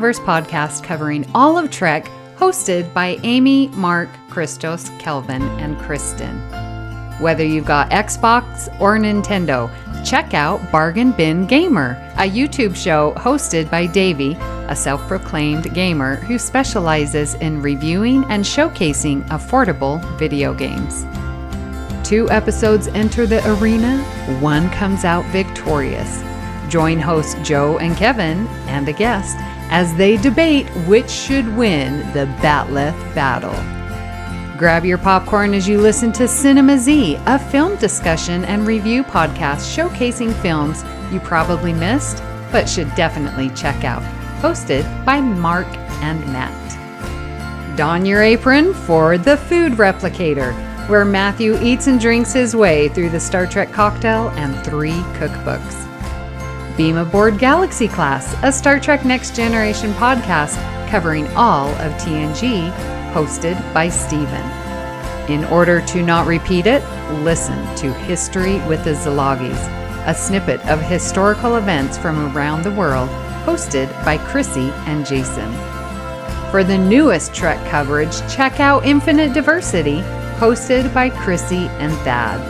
podcast covering all of Trek, hosted by Amy, Mark, Christos, Kelvin, and Kristen. Whether you've got Xbox or Nintendo, check out Bargain Bin Gamer, a YouTube show hosted by Davey, a self-proclaimed gamer who specializes in reviewing and showcasing affordable video games. 2 episodes enter the arena, 1 comes out victorious. Join hosts Joe and Kevin, and a guest, as they debate which should win the Batleth battle. Grab your popcorn as you listen to Cinema Z, a film discussion and review podcast showcasing films you probably missed, but should definitely check out. Hosted by Mark and Matt. Don your apron for The Food Replicator, where Matthew eats and drinks his way through the Star Trek cocktail and 3 cookbooks. Beam Aboard Galaxy Class, a Star Trek Next Generation podcast covering all of TNG, hosted by Steven. In order to not repeat it, listen to History with the Zalagis, a snippet of historical events from around the world, hosted by Chrissy and Jason. For the newest Trek coverage, check out Infinite Diversity, hosted by Chrissy and Thad.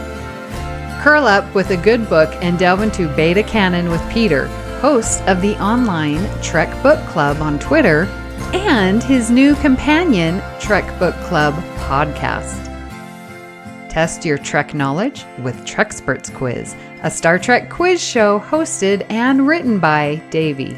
Curl up with a good book and delve into Beta Canon with Peter, host of the online Trek Book Club on Twitter, and his new companion, Trek Book Club podcast. Test your Trek knowledge with Trexperts Quiz, a Star Trek quiz show hosted and written by Davey.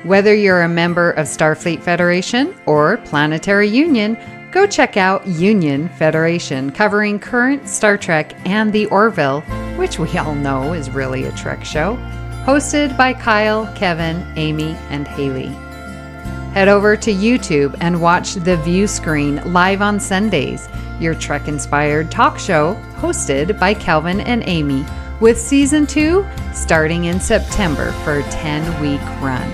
Whether you're a member of Starfleet Federation or Planetary Union, go check out Union Federation, covering current Star Trek and the Orville, which we all know is really a Trek show, hosted by Kyle, Kevin, Amy, and Haley. Head over to YouTube and watch The View Screen live on Sundays, your Trek-inspired talk show hosted by Kelvin and Amy, with Season 2 starting in September for a 10-week run.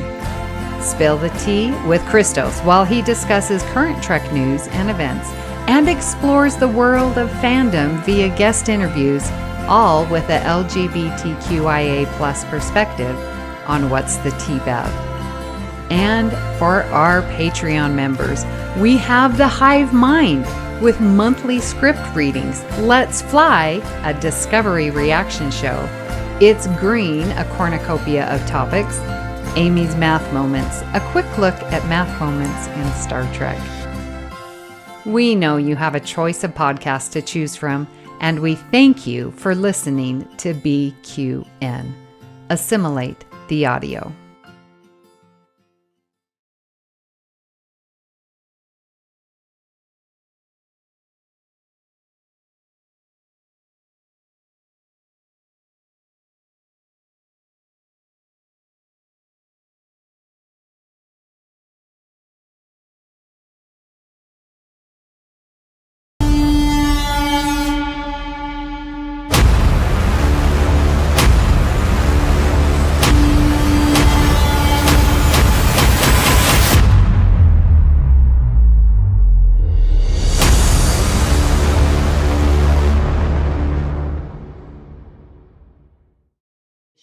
Spill the tea with Christos while he discusses current Trek news and events and explores the world of fandom via guest interviews, all with a LGBTQIA+ perspective on What's the Tea-Bab. And for our Patreon members, we have the Hive Mind with monthly script readings, Let's Fly, a Discovery reaction show, It's Green, a cornucopia of topics, Amy's Math Moments, a quick look at math moments in Star Trek. We know you have a choice of podcasts to choose from, and we thank you for listening to BQN. Assimilate the audio.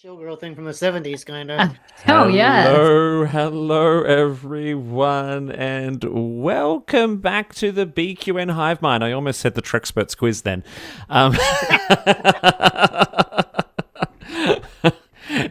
Showgirl thing from the 70s, kind of. Oh, yeah. Hello, everyone, and welcome back to the BQN Hive Mind. I almost said the Trexperts Quiz then.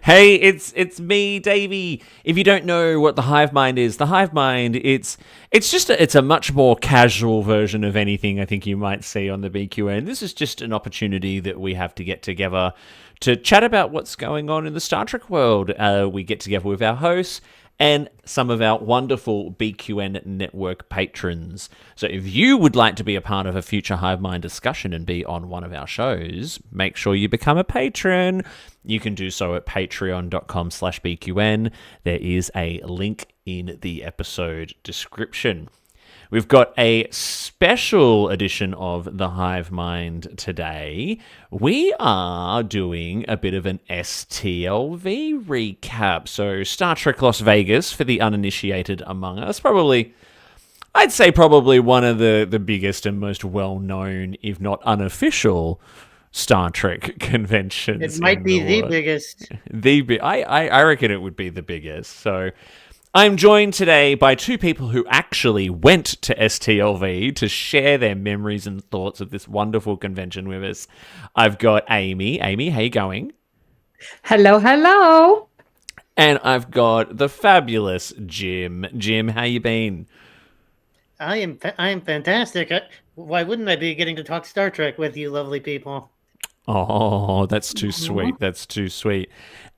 Hey, it's me, Davey. If you don't know what the Hive Mind is, the Hive Mind, it's a much more casual version of anything I think you might see on the BQN. This is just an opportunity that we have to get together to chat about what's going on in the Star Trek world. We get together with our hosts and some of our wonderful BQN network patrons. So if you would like to be a part of a future Hive Mind discussion and be on one of our shows, make sure you become a patron. You can do so at patreon.com/BQN. There is a link in the episode description. We've got a special edition of the Hive Mind today. We are doing a bit of an STLV recap. So Star Trek Las Vegas, for the uninitiated among us, I'd say probably one of the biggest and most well-known, if not unofficial, Star Trek conventions. It might be the biggest. I reckon it would be the biggest. So I'm joined today by two people who actually went to STLV to share their memories and thoughts of this wonderful convention with us. I've got Amy. Amy, how you going? Hello, hello. And I've got the fabulous Jim. Jim, how you been? I am fantastic. Why wouldn't I be getting to talk Star Trek with you, lovely people? Oh, that's too sweet. That's too sweet.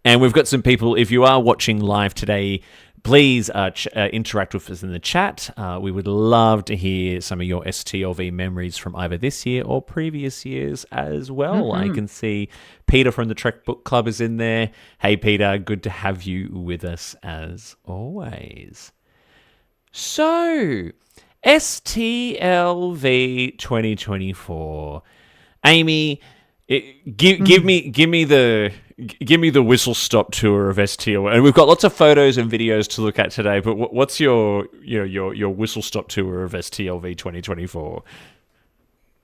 And we've got some people, if you are watching live today, please interact with us in the chat. We would love to hear some of your STLV memories from either this year or previous years as well. I can see Peter from the Trek Book Club is in there. Hey, Peter, good to have you with us as always. So, STLV 2024. Amy, give me the whistle stop tour of STL, and we've got lots of photos and videos to look at today. But what's your whistle stop tour of STLV 2024?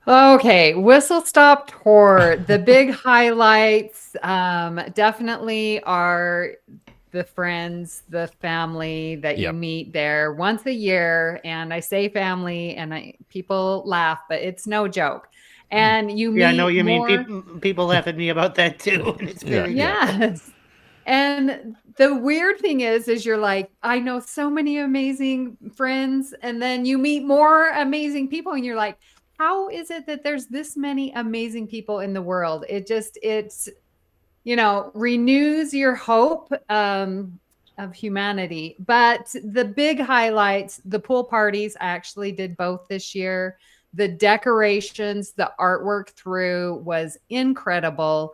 Okay, whistle stop tour. The big highlights definitely are the friends, the family that you meet there once a year. And I say family, and people laugh, but it's no joke. And you meet I know you more... mean. People laugh at me about that too, and it's very yes. And the weird thing is you're like, I know so many amazing friends, and then you meet more amazing people, and you're like, how is it that there's this many amazing people in the world? It's renews your hope of humanity. But the big highlights, the pool parties, I actually did both this year. The decorations, the artwork through was incredible.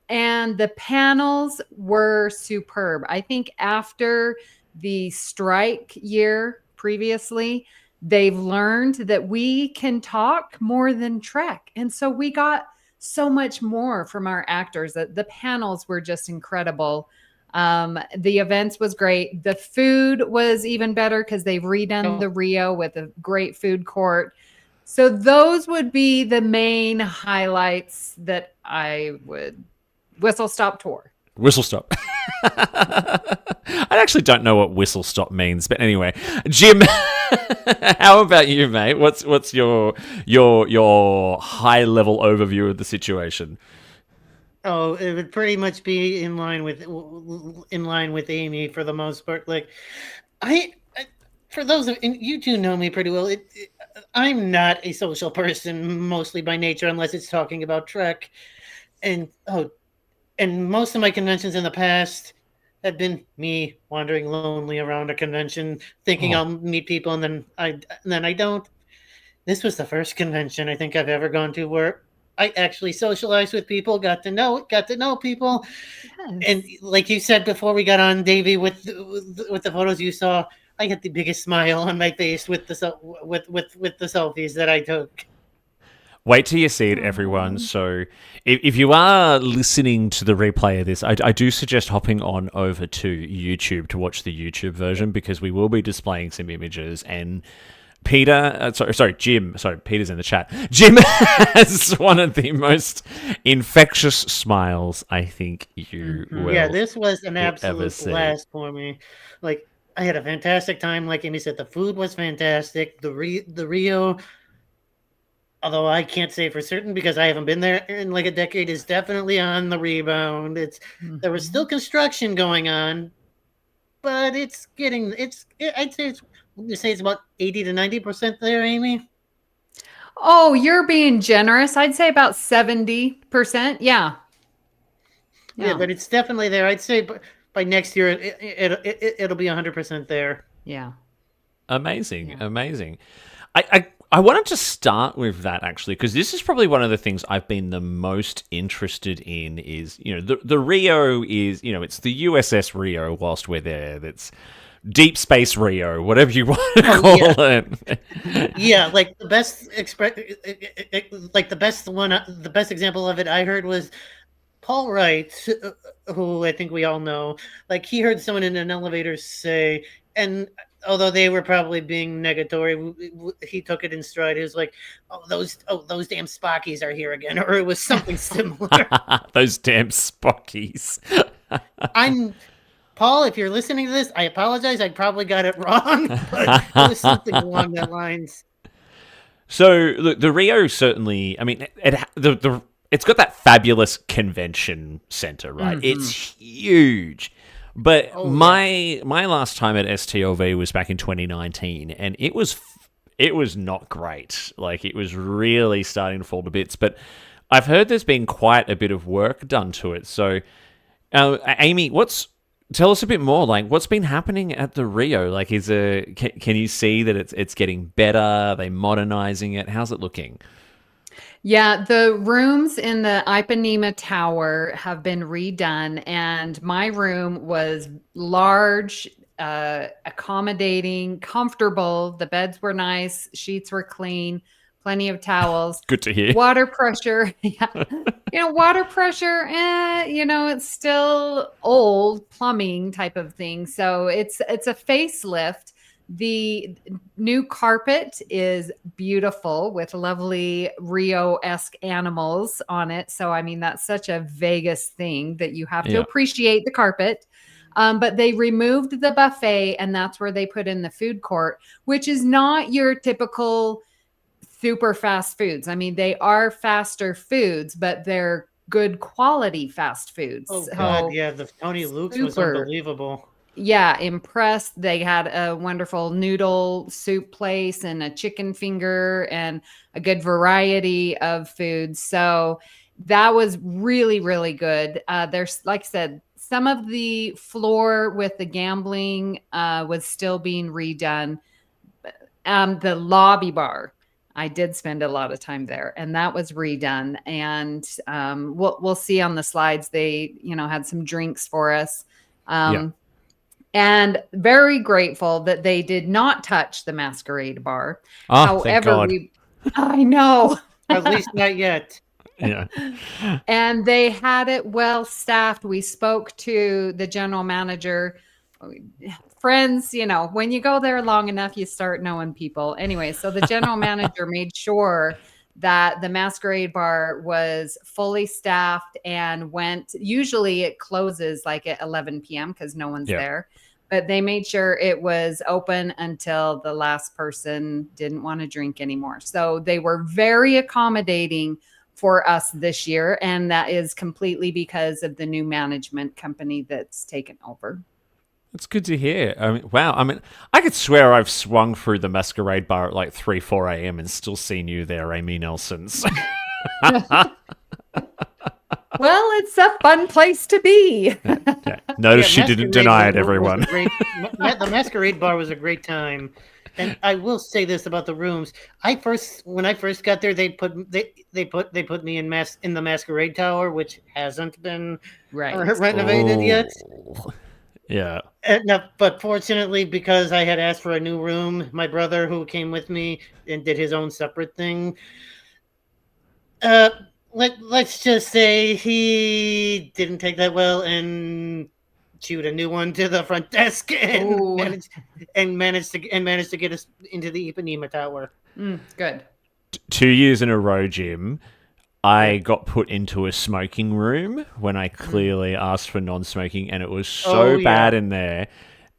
And the panels were superb. I think after the strike year previously, they've learned that we can talk more than Trek. And so we got so much more from our actors. The panels were just incredible. The events was great. The food was even better because they've redone the Rio with a great food court. So those would be the main highlights that I would whistle stop tour. Whistle stop. I actually don't know what whistle stop means, but anyway, Jim, how about you, mate? What's your high level overview of the situation? Oh, it would pretty much be in line with Amy for the most part. Like, for those of you two know me pretty well. I'm not a social person, mostly by nature, unless it's talking about Trek. And most of my conventions in the past have been me wandering lonely around a convention, thinking I'll meet people, and then I don't. This was the first convention I think I've ever gone to where I actually socialized with people, got to know people. Yes. And like you said before we got on, Davey, with the photos you saw, I had the biggest smile on my face with the selfies that I took. Wait till you see it, everyone. So if you are listening to the replay of this, I do suggest hopping on over to YouTube to watch the YouTube version, because we will be displaying some images. And Peter, Jim, Peter's in the chat. Jim has one of the most infectious smiles I think you will. Yeah, this was an absolute blast for me. Like, I had a fantastic time. Like Amy said, the food was fantastic. The Rio, although I can't say for certain because I haven't been there in like a decade, is definitely on the rebound. There was still construction going on, but I'd say it's about 80 to 90% there, Amy. Oh, you're being generous. I'd say about 70%. Yeah, but it's definitely there. I'd say by next year it'll be 100% there. Yeah. Amazing. I wanted to start with that, actually, because this is probably one of the things I've been the most interested in is, the Rio is, it's the USS Rio whilst we're there. That's Deep Space Rio, whatever you want to call it. Yeah, like the best the best example of it I heard was Paul Wright, who I think we all know. Like, he heard someone in an elevator say, and although they were probably being negatory, he took it in stride. He was like, those damn Spockies are here again," or it was something similar. Those damn Spockies. Paul, if you're listening to this, I apologize. I probably got it wrong, but it was something along that lines. So look, the Rio certainly. I mean, it's got that fabulous convention center, right? Mm-hmm. It's huge. But my last time at STLV was back in 2019, and it was not great. Like, it was really starting to fall to bits. But I've heard there's been quite a bit of work done to it. So, Amy, tell us a bit more. Like, what's been happening at the Rio? Like, can you see that it's getting better? Are they modernizing it? How's it looking? Yeah, the rooms in the Ipanema Tower have been redone, and my room was large, accommodating, comfortable. The beds were nice, sheets were clean, plenty of towels. Good to hear. Water pressure, yeah. Water pressure, it's still old plumbing type of thing. So it's a facelift. The new carpet is beautiful with lovely Rio-esque animals on it. So, I mean, that's such a Vegas thing that you have to appreciate the carpet. But they removed the buffet, and that's where they put in the food court, which is not your typical super fast foods. I mean, they are faster foods, but they're good quality fast foods. Oh, God, yeah. The Tony Luke's was unbelievable. Yeah, impressed. They had a wonderful noodle soup place and a chicken finger and a good variety of foods. So that was really, really good. There's, like I said, some of the floor with the gambling was still being redone. The lobby bar, I did spend a lot of time there, and that was redone. And we'll see on the slides. They, had some drinks for us. And very grateful that they did not touch the Masquerade Bar. Oh, However, I know. At least not yet. Yeah. And they had it well staffed. We spoke to the general manager. Friends, when you go there long enough, you start knowing people. Anyway, so the general manager made sure that the Masquerade Bar was fully staffed and usually it closes like at 11 p.m. because no one's there. But they made sure it was open until the last person didn't want to drink anymore. So they were very accommodating for us this year. And that is completely because of the new management company that's taken over. It's good to hear. I mean, wow. I mean, I could swear I've swung through the Masquerade Bar at like 3, 4 a.m. and still seen you there, Amy Nelsons. Well, it's a fun place to be. Notice she didn't deny it, everyone. The Masquerade Bar was a great time. And I will say this about the rooms. When I first got there, they put me in the Masquerade Tower, which hasn't been renovated yet. Yeah. But fortunately, because I had asked for a new room, my brother, who came with me and did his own separate thing, let's just say he didn't take that well and chewed a new one to the front desk and managed to get us into the Ipanema Tower. Good. 2 years in a row, Jim, I got put into a smoking room when I clearly asked for non-smoking, and it was so bad in there.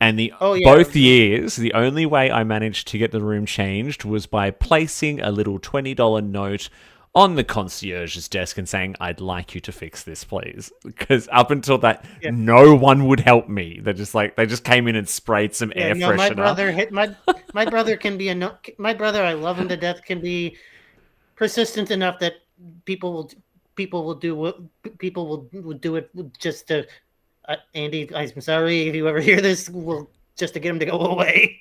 And both years, the only way I managed to get the room changed was by placing a little $20 note on the concierge's desk and saying, "I'd like you to fix this, please." Because up until that, no one would help me. They just came in and sprayed some air freshener. My brother my brother can be my brother. I love him to death. Can be persistent enough that people will do it just to. Andy, I'm sorry if you ever hear this. Just to get him to go away.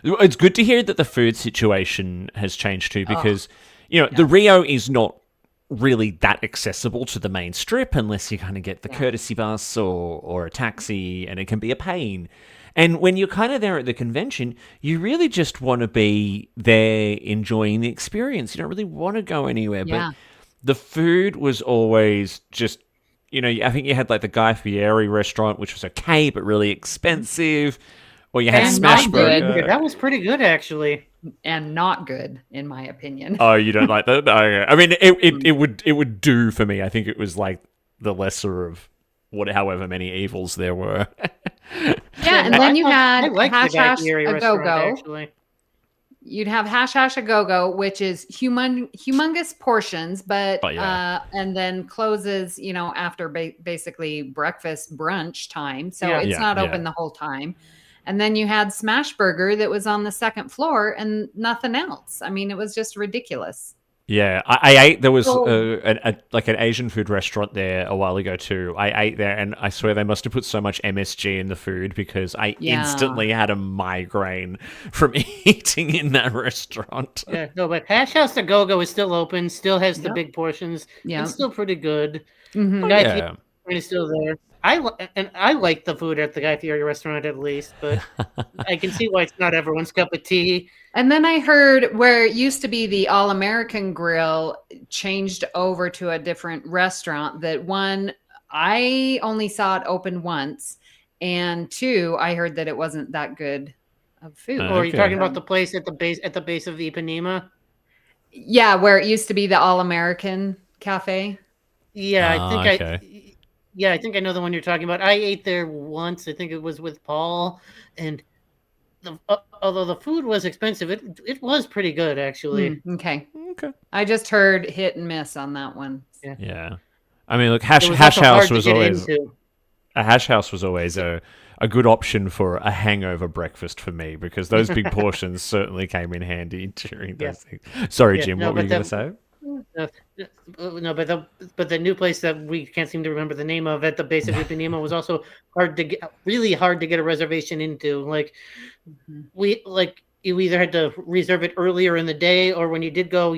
It's good to hear that the food situation has changed too, because the Rio is not really that accessible to the main strip unless you kind of get the courtesy bus or a taxi, and it can be a pain. And when you're kind of there at the convention, you really just want to be there enjoying the experience. You don't really want to go anywhere. Yeah. But the food was always just, I think you had like the Guy Fieri restaurant, which was okay, but really expensive. Or you had Smash Burger. That was pretty good, actually. And not good, in my opinion. Oh, you don't like that? Okay. I mean, it would do for me. I think it was like the lesser of however many evils there were. Yeah, and then you had I like the Hash Guy Hash Fieri a restaurant, Go-Go. actually. You'd have Hash Hash a Go-Go, which is humongous portions, but yeah. and then closes, after basically breakfast brunch time. So Yeah. it's not open the whole time. And then you had Smash Burger that was on the second floor and nothing else. I mean, it was just ridiculous. Yeah, I ate. There was So- like an Asian food restaurant there a while ago too. I ate there, and I swear they must have put so much MSG in the food because I Yeah. instantly had a migraine from eating in that restaurant. Yeah, no, but Hash House to Go-Go is still open, still has the Yep. big portions. Yep. It's still pretty good. Mhm. Guy Yeah. Fieri is still there. I like the food at the Guy Fieri restaurant at least, but I can see why it's not everyone's cup of tea. And then I heard where it used to be the All American Grill changed over to a different restaurant. That one, I only saw it open once, and two, I heard that it wasn't that good of food. Or are you Okay. talking about the place at the base of the Ipanema? Yeah, where it used to be the All American Cafe. Yeah, I think I know the one you're talking about. I ate there once. I think it was with Paul, and although the food was expensive, it was pretty good actually. Okay. Okay. I just heard hit and miss on that one. Yeah. I mean, look, It Hash was Hash also hard House to was get always into. a Hash House was always a good option for a hangover breakfast for me because those big portions certainly came in handy during those things. Sorry, Yeah, Jim, no, what were but you going to say? No, but the new place that we can't seem to remember the name of at the base of Ipanema was also really hard to get a reservation into. Like you either had to reserve it earlier in the day, or when you did go,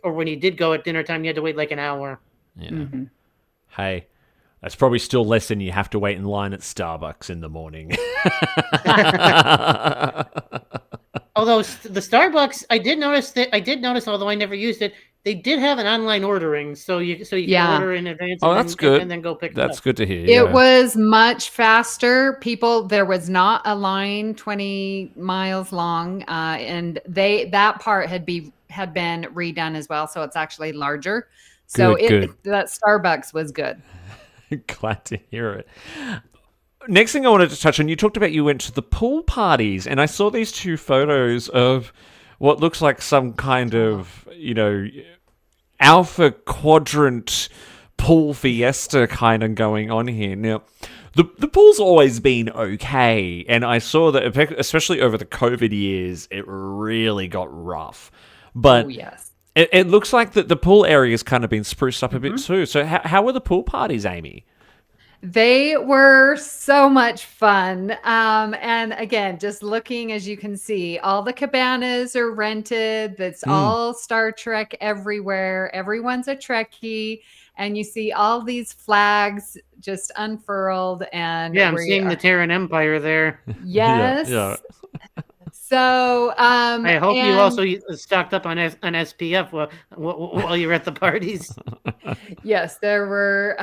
when you did go at dinner time, you had to wait like an hour. Yeah. Mm-hmm. Hey, that's probably still less than you have to wait in line at Starbucks in the morning. Although the Starbucks, I did notice, although I never used it, they did have an online ordering, so you Yeah. can order in advance. Oh, and that's then, good. and then go pick it That's up. good to hear. It yeah. was much faster. There was not a line 20 miles long, and that part had been redone as well, so it's actually larger. So Good. that Starbucks was good. Glad to hear it. Next thing I wanted to touch on, you talked about you went to the pool parties, and I saw these two photos of what looks like some kind of, alpha quadrant pool fiesta kind of going on here. Now, the pool's always been okay, and I saw that, especially over the COVID years, it really got rough. But Oh, yes. it looks like that the pool area has kind of been spruced up a bit too. So how were the pool parties, Amy? They were so much fun. And again, just looking, as you can see, all the cabanas are rented. That's all Star Trek everywhere. Everyone's a Trekkie. And you see all these flags just unfurled. And Yeah, I'm seeing the Terran Empire there. Yes. Yeah. So I hope you and- also stocked up on SPF while you were at the parties. Yes, there were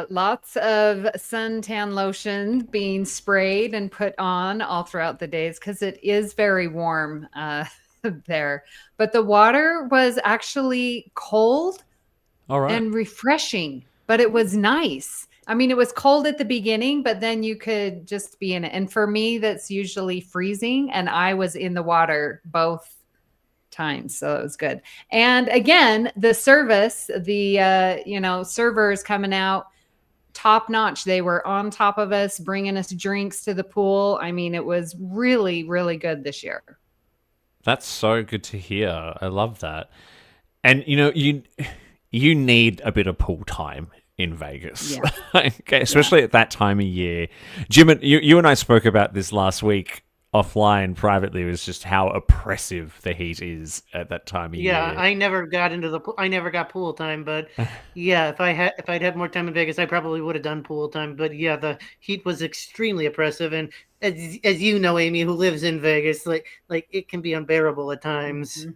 lots of suntan lotion being sprayed and put on all throughout the days because it is very warm there. But the water was actually cold All right. and refreshing, but it was nice. I mean, it was cold at the beginning, but then you could just be in it. And for me, that's usually freezing, and I was in the water both times, so it was good. And again, the service, the servers coming out top notch. They were on top of us, bringing us drinks to the pool. I mean, it was really, really good this year. That's so good to hear. I love that. And you need a bit of pool time in Vegas. Yeah. Okay, especially at that time of year. Jim, you and I spoke about this last week offline privately. It was just how oppressive the heat is at that time of year. I never got I never got pool time, but yeah, if I'd had more time in Vegas, I probably would have done pool time. But yeah, the heat was extremely oppressive, and as you know, Amy, who lives in Vegas, like it can be unbearable at times. Mm-hmm.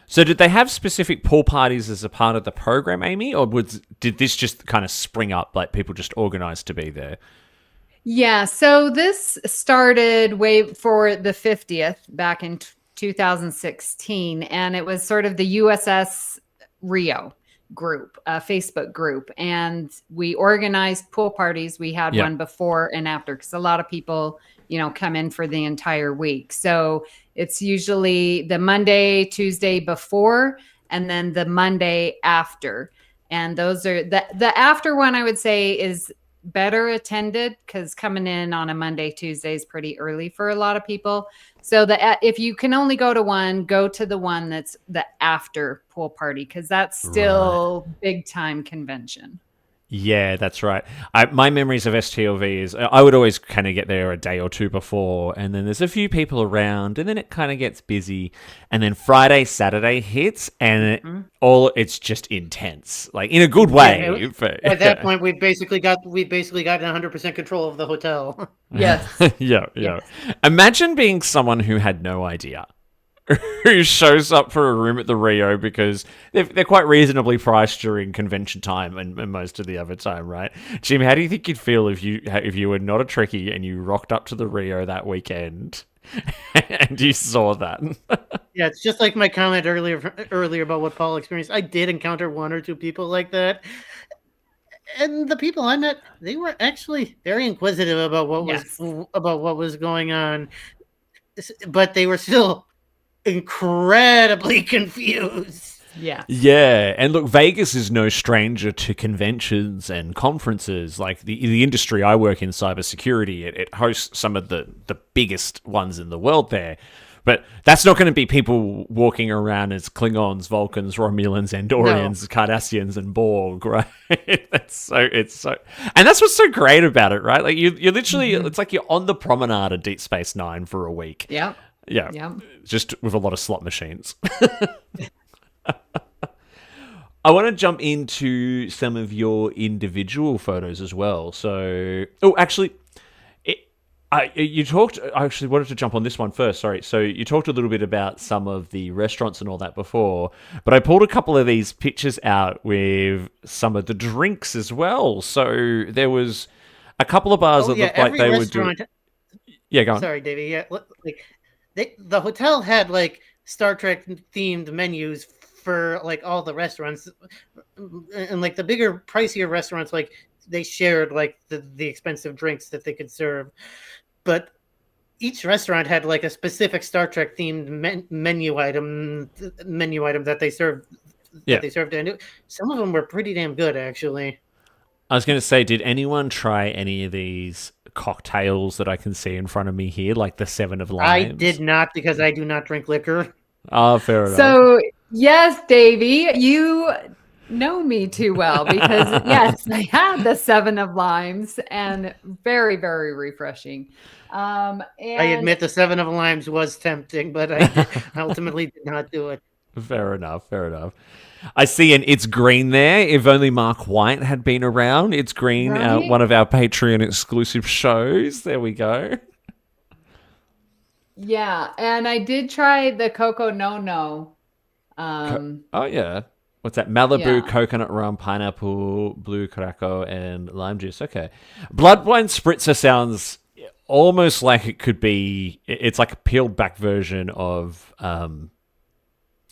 So did they have specific pool parties as a part of the program, Amy, or did this just kind of spring up, like people just organized to be there? Yeah, so this started way for the 50th back in 2016, and it was sort of the USS Rio. group, a Facebook group, and we organized pool parties. We had one before and after because a lot of people, come in for the entire week. So it's usually the Monday, Tuesday before, and then the Monday after. And those are the after one, I would say, is better attended because coming in on a Monday, Tuesday is pretty early for a lot of people. So if you can only go to one, go to the one that's the after pool party because that's still big time convention. Yeah, that's right. My memories of STLV is I would always kind of get there a day or two before, and then there's a few people around, and then it kind of gets busy, and then Friday, Saturday hits, and it's just intense, like in a good way. At that point, we basically got 100% control of the hotel. Yes. Yeah. Imagine being someone who had no idea. Who shows up for a room at the Rio because they're quite reasonably priced during convention time and most of the other time, right? Jim, how do you think you'd feel if you were not a Trekkie and you rocked up to the Rio that weekend and you saw that? Yeah, it's just like my comment earlier about what Paul experienced. I did encounter one or two people like that. And the people I met, they were actually very inquisitive about what was going on. But they were still incredibly confused. Yeah, and look, Vegas is no stranger to conventions and conferences. Like the industry I work in, cybersecurity, it hosts some of the biggest ones in the world there. But that's not going to be people walking around as Klingons, Vulcans, Romulans, Andorians, Cardassians, and Borg, right? And that's what's so great about it, right? Like you're literally, it's like you're on the promenade of Deep Space Nine for a week. Yeah, just with a lot of slot machines. I want to jump into some of your individual photos as well. So, actually, you talked. I actually wanted to jump on this one first. Sorry. So you talked a little bit about some of the restaurants and all that before, but I pulled a couple of these pictures out with some of the drinks as well. So there was a couple of bars that looked like they were doing. Yeah, go on. Sorry, Davey. Yeah, like. The hotel had like Star Trek themed menus for like all the restaurants, and like the bigger, pricier restaurants, like they shared like the expensive drinks that they could serve. But each restaurant had like a specific Star Trek themed menu item that they served. That they served, and some of them were pretty damn good, actually. I was going to say, did anyone try any of these cocktails that I can see in front of me here, like the 7 of Limes? I did not, because I do not drink liquor. Oh, fair enough. So, yes, Davey, you know me too well because, yes, I had the 7 of Limes and very, very refreshing. And I admit the 7 of Limes was tempting, but I ultimately did not do it. Fair enough. I see an It's Green there. If only Mark White had been around. It's Green, right? One of our Patreon exclusive shows. There we go. Yeah, and I did try the Coco No. Oh, yeah. What's that? Malibu, coconut rum, pineapple, blue Curaçao, and lime juice. Okay. Blood wine spritzer sounds almost like it could be... It's like a peeled back version of...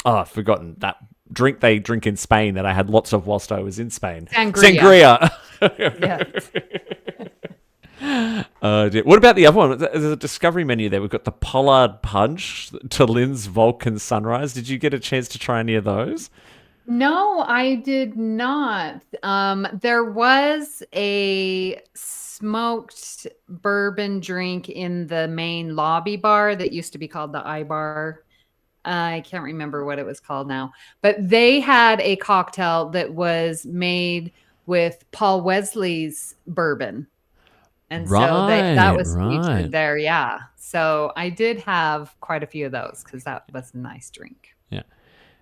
I've forgotten that drink they drink in Spain that I had lots of whilst I was in Spain. Sangria. What about the other one? There's a discovery menu there. We've got the Pollard Punch to Lynn's Vulcan Sunrise. Did you get a chance to try any of those? No, I did not. There was a smoked bourbon drink in the main lobby bar that used to be called the iBar. I can't remember what it was called now, but they had a cocktail that was made with Paul Wesley's bourbon. And so that was featured there. Yeah. So I did have quite a few of those because that was a nice drink. Yeah.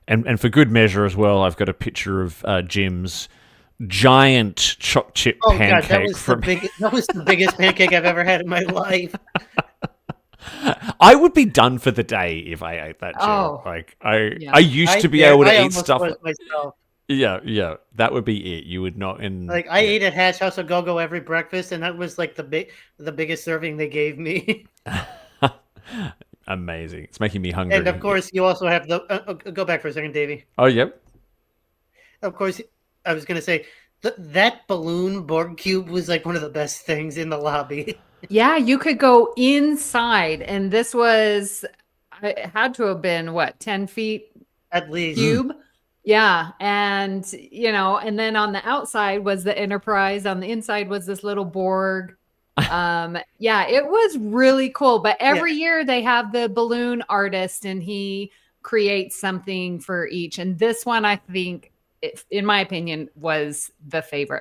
And for good measure as well, I've got a picture of Jim's giant choc chip pancake. God, that was the biggest pancake I've ever had in my life. I would be done for the day if I ate that, Jim. Oh, like I used to be able to eat stuff. Myself. Yeah, that would be it. You would not. I ate at Hatch House of Go-Go every breakfast, and that was like the biggest serving they gave me. Amazing! It's making me hungry. And of course, you also have the. Go back for a second, Davey. Oh, yep. of course, I was going to say that balloon Borg cube was like one of the best things in the lobby. Yeah, you could go inside, and this was, it had to have been what, 10 feet At least. cube? Yeah. And, and then on the outside was the Enterprise. On the inside was this little Borg. Yeah, it was really cool. But every year they have the balloon artist and he creates something for each. And this one, I think, in my opinion, was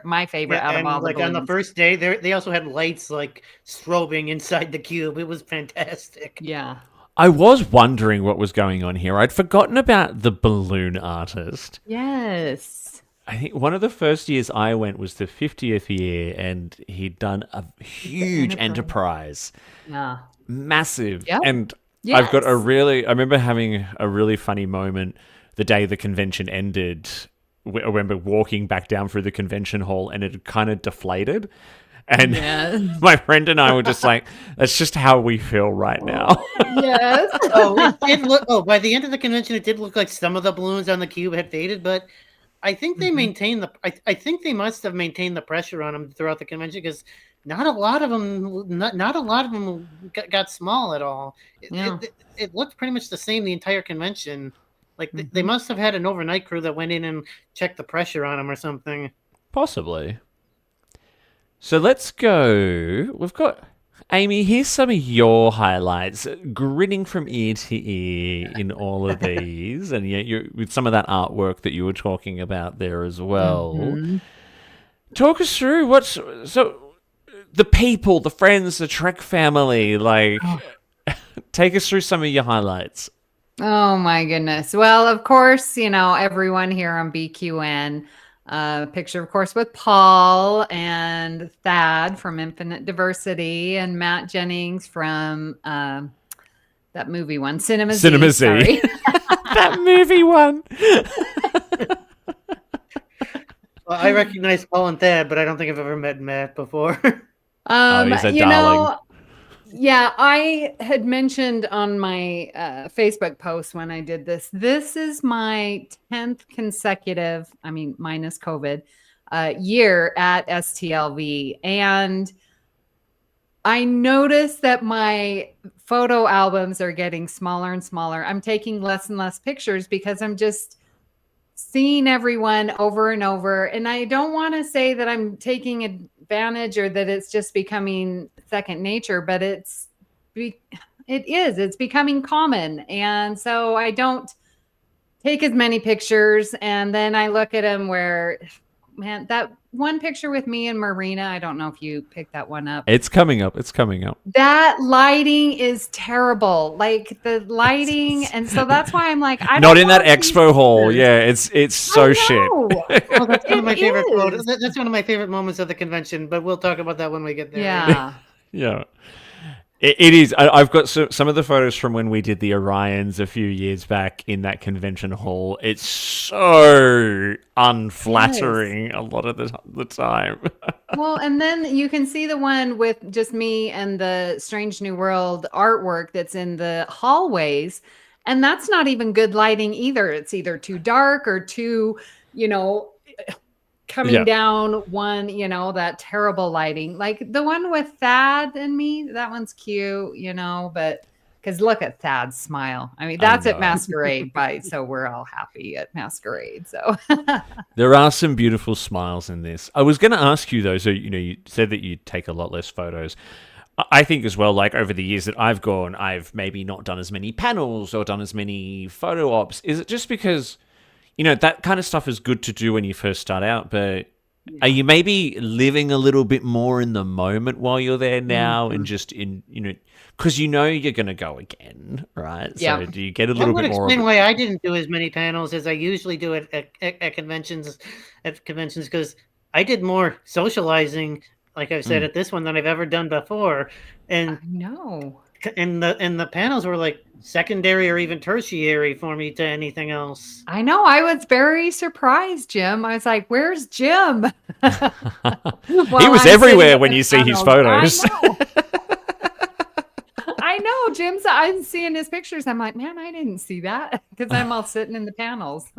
my favorite out of all the balloons. On the first day, they also had lights like strobing inside the cube. It was fantastic. Yeah. I was wondering what was going on here. I'd forgotten about the balloon artist. Yes. I think one of the first years I went was the 50th year, and he'd done a huge Enterprise. Yeah. Massive. Yep. And yes. I've got I remember having a really funny moment the day the convention ended. I remember walking back down through the convention hall, and it had kind of deflated. And my friend and I were just like, that's just how we feel right now. Yes. By the end of the convention, it did look like some of the balloons on the cube had faded, but I think they maintained I think they must have maintained the pressure on them throughout the convention, because not a lot of them got small at all. It looked pretty much the same the entire convention. Like they must have had an overnight crew that went in and checked the pressure on them or something. Possibly. So let's go. We've got Amy. Here's some of your highlights. Grinning from ear to ear in all of these, and yet you're with some of that artwork that you were talking about there as well. Talk us through the people, the friends, the Trek family. Take us through some of your highlights. Oh my goodness. Well, of course, everyone here on BQN. Picture, of course, with Paul and Thad from Infinite Diversity, and Matt Jennings from that movie one, Cinema Z. That movie one. Well, I recognize Paul and Thad, but I don't think I've ever met Matt before. He's a darling. Yeah, I had mentioned on my Facebook post when I did this is my 10th consecutive, minus COVID, year at STLV. And I noticed that my photo albums are getting smaller and smaller. I'm taking less and less pictures because I'm just seeing everyone over and over. And I don't want to say that I'm taking advantage or that it's just becoming second nature, but it's becoming common. And so I don't take as many pictures. And then I look at them where, man, that one picture with me and Marina, I don't know if you picked that one up. It's coming up. That lighting is terrible. Like the lighting. And so that's why I'm like, I don't not in that expo hall. Yeah, it's so shit. Well, that's one of my favorite photos. That's one of my favorite moments of the convention, but we'll talk about that when we get there. Yeah. Yeah. It is. I've got some of the photos from when we did the Orions a few years back in that convention hall. It's so unflattering a lot of the time. Well, and then you can see the one with just me and the Strange New World artwork that's in the hallways. And that's not even good lighting either. It's either too dark or too, coming down one, that terrible lighting. Like the one with Thad and me, that one's cute, but because look at Thad's smile. That's at Masquerade, so we're all happy at Masquerade. So there are some beautiful smiles in this. I was going to ask you though, so you said that you take a lot less photos. I think as well, like over the years that I've gone, I've maybe not done as many panels or done as many photo ops. Is it just because that kind of stuff is good to do when you first start out, but are you maybe living a little bit more in the moment while you're there now and just because you're going to go again, right? Yeah. So do you get a little bit more? That would explain why I didn't do as many panels as I usually do at conventions, because I did more socializing, like I've said, at this one than I've ever done before. And I know. And the panels were like secondary or even tertiary for me to anything else. I know. I was very surprised, Jim. I was like, "Where's Jim?" He was everywhere when you see his photos. I know. I'm seeing his pictures. I'm like, man, I didn't see that because I'm all sitting in the panels.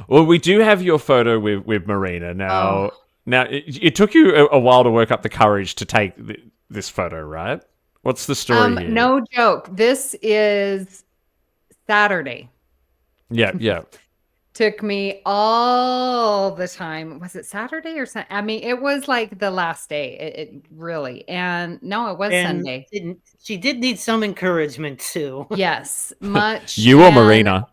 Well, we do have your photo with Marina now. Oh. Now, it took you a while to work up the courage to take this photo, right? What's the story here? No joke. This is Saturday. Yeah, yeah. Took me all the time. Was it Saturday or Sunday? I mean, it was like the last day. It really. And no, it was And Sunday. she did need some encouragement too. Yes, much. You or and Marina?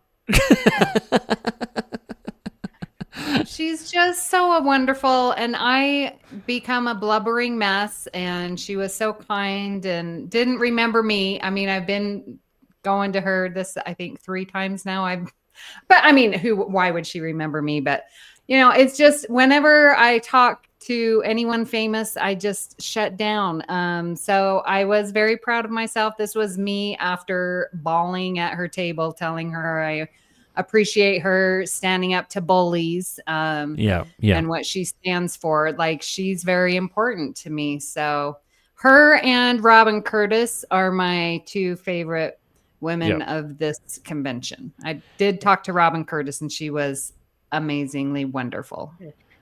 She's just so wonderful. And I become a blubbering mess. And she was so kind and didn't remember me. I mean, I've been going to her this, I think, 3 times now. But I mean, why would she remember me? But, it's just whenever I talk to anyone famous, I just shut down. So I was very proud of myself. This was me after bawling at her table, telling her I appreciate her standing up to bullies. Yeah. And what she stands for. Like, she's very important to me. So her and Robin Curtis are my 2 favorite women of this convention. I did talk to Robin Curtis, and she was amazingly wonderful.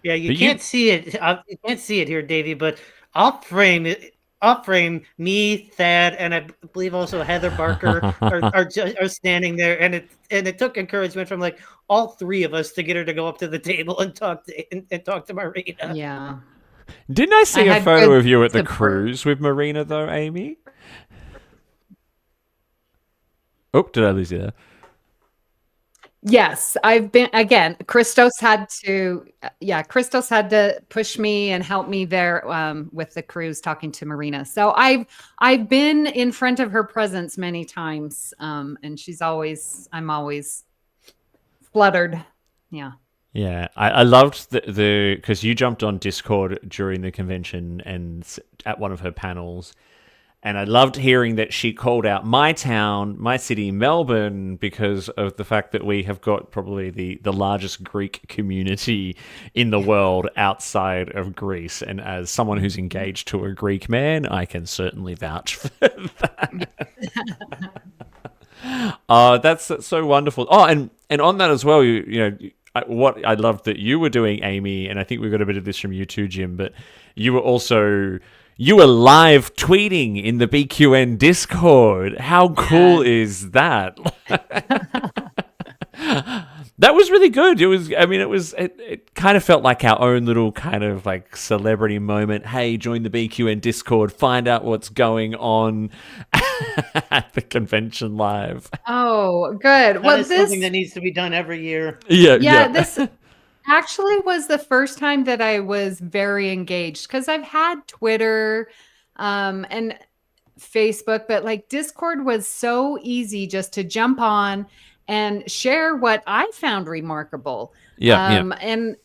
Yeah, you can't see it. You can't see it here, Davey, but I'll frame it. I'll frame me, Thad, and I believe also Heather Barker are standing there, and it took encouragement from like all 3 of us to get her to go up to the table and talk to Marina. Yeah. Didn't I see a photo of you at the cruise with Marina though, Amy? Oh, did I lose you there? Yes, I've been again. Christos had to push me and help me there with the cruise, talking to Marina. So I've been in front of her presence many times, and I'm always fluttered. Yeah. Yeah, I loved the because you jumped on Discord during the convention and at one of her panels. And I loved hearing that she called out my town, my city, Melbourne, because of the fact that we have got probably the largest Greek community in the world outside of Greece. And as someone who's engaged to a Greek man, I can certainly vouch for that. That's so wonderful. Oh, and on that as well, what I loved that you were doing, Amy, and I think we got a bit of this from you too, Jim, but you were live tweeting in the BQN Discord. How cool is that? That was really good. It kind of felt like our own little kind of like celebrity moment. Hey, join the BQN Discord, find out what's going on at the convention live. Oh, good. Well, this is something that needs to be done every year. Yeah. This actually was the first time that I was very engaged, because I've had Twitter and Facebook, but like Discord was so easy just to jump on and share what I found remarkable. And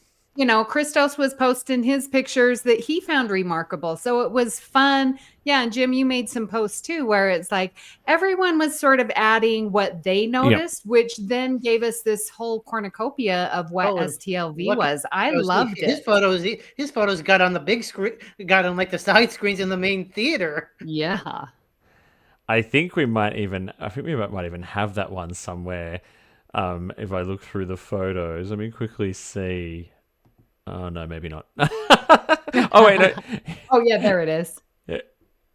Christos was posting his pictures that he found remarkable. So it was fun. Yeah. And Jim, you made some posts too, where it's like everyone was sort of adding what they noticed, which then gave us this whole cornucopia of what STLV was. I loved it. His photos got on the big screen, got on like the side screens in the main theater. Yeah. I think we might even have that one somewhere. If I look through the photos, let me quickly see. Oh no, maybe not. Oh wait, no. Oh yeah, there it is. Yeah.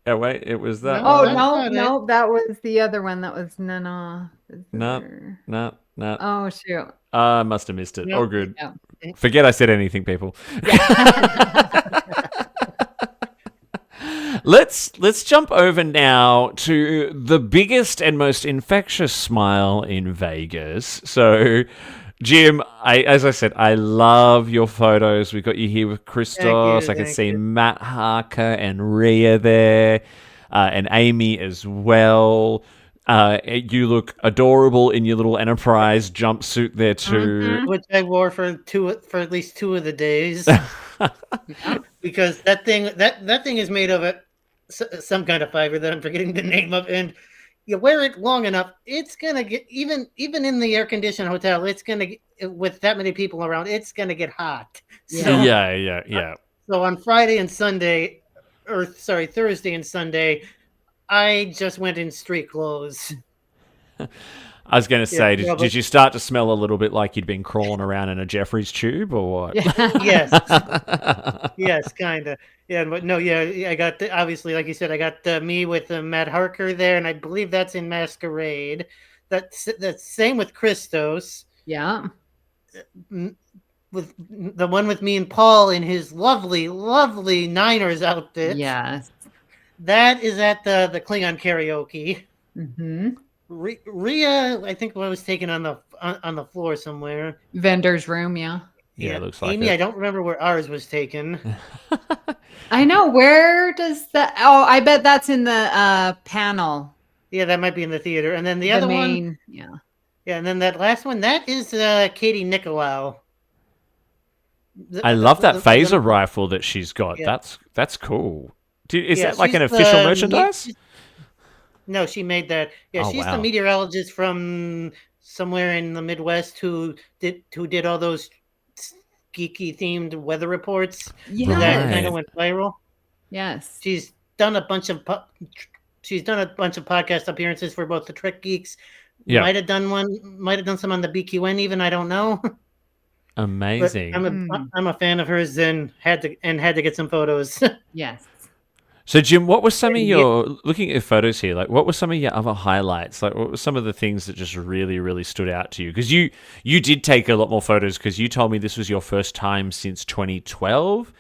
Oh wait, it was that. No, that was the other one. That was no. Oh shoot. I must have missed it. Nope. Oh good. Yeah. Forget I said anything, people. Let's jump over now to the biggest and most infectious smile in Vegas. So, Jim, as I said, I love your photos. We got you here with Christos. I can see Matt Harker and Rhea there, and Amy as well. You look adorable in your little Enterprise jumpsuit there too, which I wore for at least 2 of the days, because that thing is made of some kind of fiber that I'm forgetting the name of, and you wear it long enough, it's gonna get even in the air conditioned hotel. It's gonna get, with that many people around, it's gonna get hot. So, yeah. So on Thursday and Sunday, I just went in street clothes. I was going to say, no, did you start to smell a little bit like you'd been crawling around in a Jeffrey's tube or what? yes, yes, kind of. Yeah, but no, yeah, I got obviously, like you said, I got me with Matt Harker there, and I believe that's in Masquerade. That's same with Christos. Yeah. With the one with me and Paul in his lovely, lovely Niners outfit. Yes. That is at the Klingon karaoke. Mm-hmm. Rhea, I think was taken on the floor somewhere. Vendor's room, yeah. Yeah, it looks like Amy, it. I don't remember where ours was taken. I know. Where does that? Oh, I bet that's in the panel. Yeah, that might be in the theater. And then the The other main, one, yeah. yeah, and then that last one, that is Katie Nicolau. I love that phaser rifle that she's got. Yeah. That's cool. Is Yeah, that like she's an official the merchandise? No, she made that. Yeah, Oh, she's wow. the meteorologist from somewhere in the Midwest who did all those geeky themed weather reports Yes. that kind Right. of went viral. Yes. She's done a bunch of podcast appearances for both the Trek Geeks. Yeah. Might have done some on the BQN even, I don't know. But Amazing. I'm a fan of hers and had to get some photos. Yes. So, Jim, what were some of your, looking at your photos here, like what were some of your other highlights? Like what were some of the things that just really, really stood out to you? Because you did take a lot more photos because you told me this was your first time since 2012.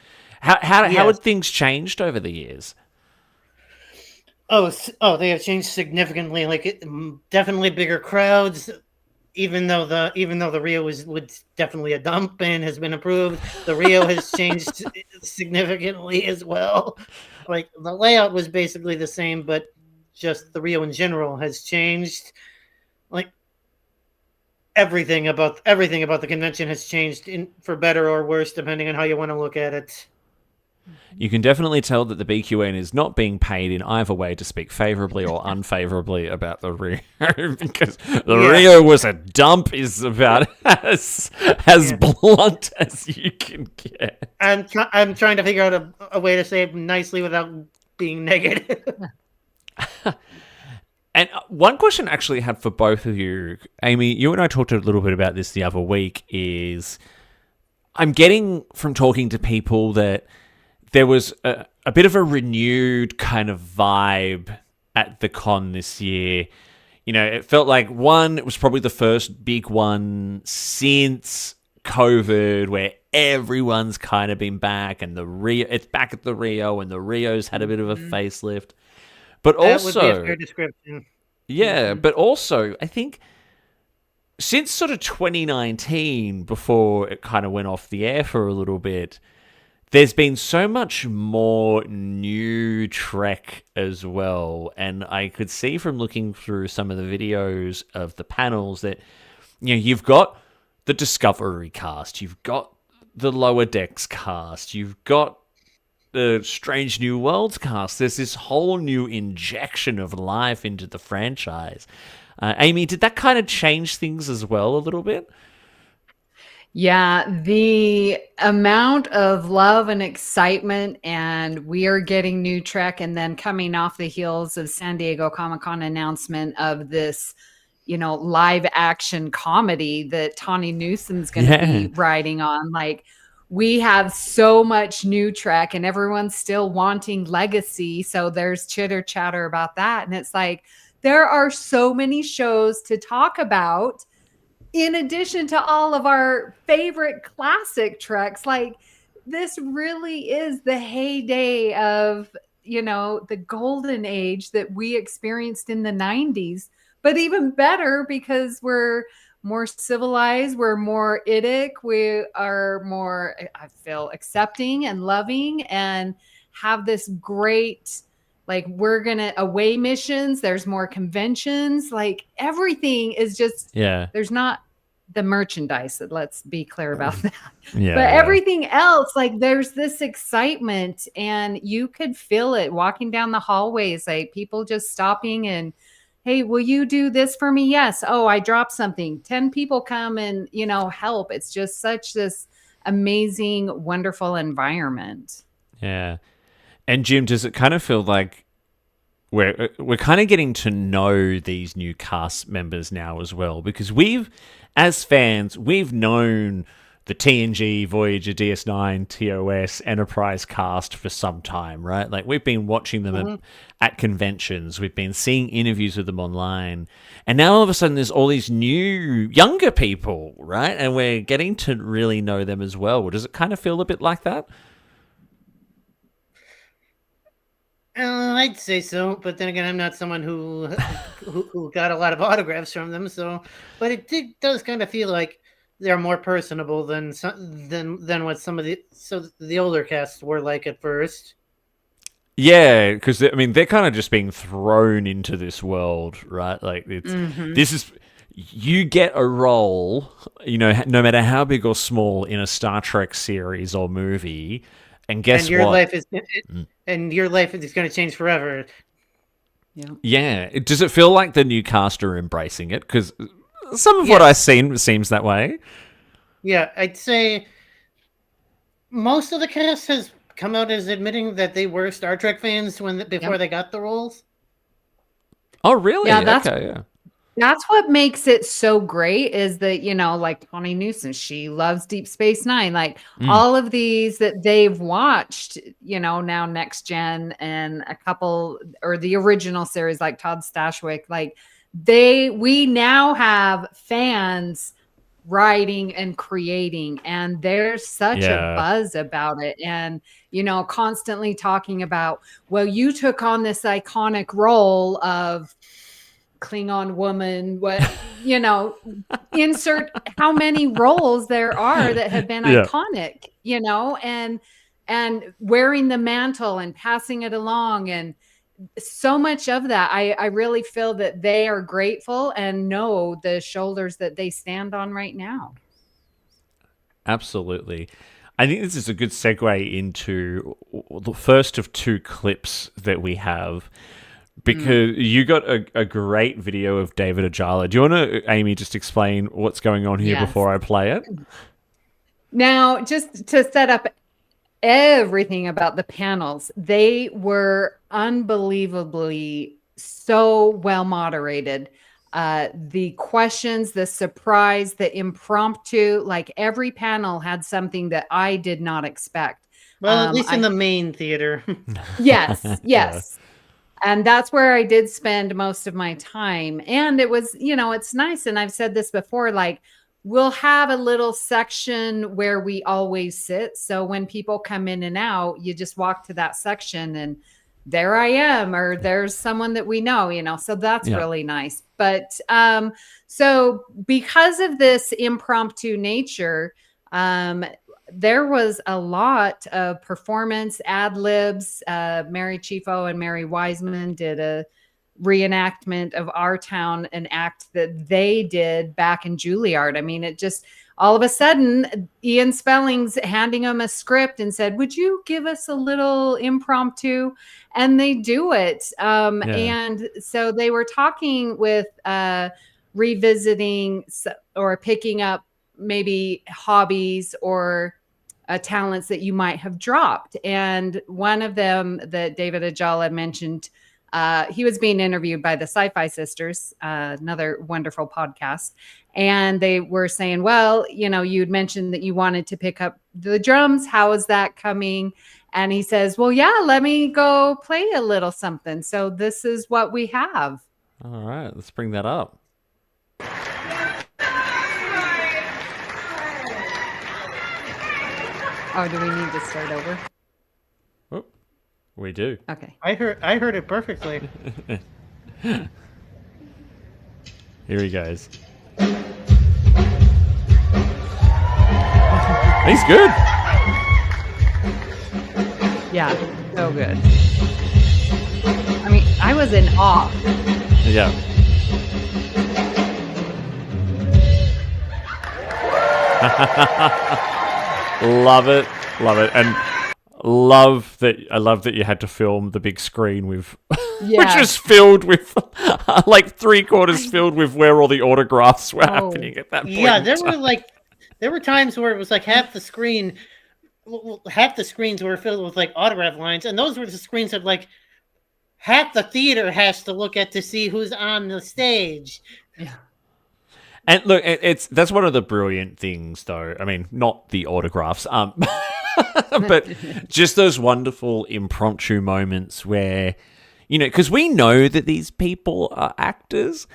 How had things changed over the years? Oh, they have changed significantly. Like definitely bigger crowds. Even though the Rio was definitely a dump and has been approved, the Rio has changed significantly as well. Like the layout was basically the same, but just the Rio in general has changed. Like everything about the convention has changed for better or worse, depending on how you want to look at it. You can definitely tell that the BQN is not being paid in either way to speak favorably or unfavorably about the Rio, because the Rio was a dump is about as blunt as you can get. I'm trying to figure out a way to say it nicely without being negative. And one question I actually had for both of you, Amy, you and I talked a little bit about this the other week, is I'm getting from talking to people that there was a bit of a renewed kind of vibe at the con this year. You know, it felt like, one, it was probably the first big one since COVID where everyone's kind of been back, and it's back at the Rio, and the Rio's had a bit of a facelift. But also, that would be a fair description. Yeah, but also, I think since sort of 2019, before it kind of went off the air for a little bit, there's been so much more new Trek as well. And I could see from looking through some of the videos of the panels that, you know, you've got the Discovery cast, you've got the Lower Decks cast, you've got the Strange New Worlds cast. There's this whole new injection of life into the franchise. Amy, did that kind of change things as well a little bit? Yeah, the amount of love and excitement, and we are getting new Trek, and then coming off the heels of San Diego Comic-Con announcement of this, live action comedy that Tawny Newsom's going to be riding on. Like, we have so much new Trek, and everyone's still wanting Legacy. So there's chitter chatter about that. And it's like, there are so many shows to talk about in addition to all of our favorite classic Treks. Like, this really is the heyday of, the golden age that we experienced in the 90s, but even better because we're more civilized, we're more idic, we are more, I feel, accepting and loving, and have this great, like, we're gonna away missions, there's more conventions, like everything is just, there's not the merchandise, let's be clear about that, but everything else, like, there's this excitement, and you could feel it walking down the hallways, like people just stopping and, hey, will you do this for me? Yes. Oh, I dropped something. 10 people come and, help. It's just such this amazing, wonderful environment. Yeah. And Jim, does it kind of feel like we're kind of getting to know these new cast members now as well, because as fans, we've known the TNG, Voyager, DS9, TOS, Enterprise cast for some time, right? Like, we've been watching them at conventions, we've been seeing interviews with them online, and now all of a sudden there's all these new, younger people, right? And we're getting to really know them as well. Does it kind of feel a bit like that? I'd say so, but then again, I'm not someone who got a lot of autographs from them. So, but does kind of feel like they're more personable than what some of the older casts were like at first. Yeah, because I mean, they're kind of just being thrown into this world, right? Like, this is, you get a role, no matter how big or small, in a Star Trek series or movie, and guess and your what? life is and your life is going to change forever. Yeah. Does it feel like the new cast are embracing it? Because some of what I've seen seems that way. Yeah, I'd say most of the cast has come out as admitting that they were Star Trek fans before they got the roles. Oh, really? Yeah, that's what makes it so great, is that, like Tawny Newsom, she loves Deep Space Nine. Like, all of these that they've watched, now Next Gen and a couple, or the original series like Todd Stashwick, like we now have fans writing and creating, and there's such a buzz about it, and constantly talking about, well, you took on this iconic role of Klingon woman, insert how many roles there are that have been iconic, and wearing the mantle and passing it along, and so much of that. I really feel that they are grateful and know the shoulders that they stand on right now. Absolutely. I think this is a good segue into the first of two clips that we have, because you got a great video of David Ajala. Do you want to, Amy, just explain what's going on here before I play it? Now, just to set up everything about the panels, they were unbelievably so well moderated. The questions, the surprise, the impromptu, like every panel had something that I did not expect. Well, at least in the main theater. Yes. And that's where I did spend most of my time. And it was, it's nice. And I've said this before, like, we'll have a little section where we always sit. So when people come in and out, you just walk to that section and there I am, or there's someone that we know, so that's really nice. But so because of this impromptu nature, there was a lot of performance, ad-libs. Mary Chieffo and Mary Wiseman did a reenactment of Our Town, an act that they did back in Juilliard. I mean, it just, all of a sudden, Ian Spelling's handing them a script and said, would you give us a little impromptu? And they do it. And so they were talking with revisiting or picking up maybe hobbies or talents that you might have dropped. And one of them that David Ajala mentioned, he was being interviewed by the Sci-Fi Sisters, another wonderful podcast. And they were saying, well, you'd mentioned that you wanted to pick up the drums. How is that coming? And he says, well, yeah, let me go play a little something. So this is what we have. All right, let's bring that up. Oh, do we need to start over? Oh, we do. Okay. I heard it perfectly. Here he goes. He's good. Yeah, so good. I mean, I was in awe. Yeah. Love it, and I love that you had to film the big screen with, which was filled with, like 3/4 filled with where all the autographs were happening at that point. Yeah, there were times where it was like half the screens were filled with like autograph lines, and those were the screens of like half the theater has to look at to see who's on the stage. Yeah. And look, that's one of the brilliant things, though. I mean, not the autographs, but just those wonderful impromptu moments where, because we know that these people are actors,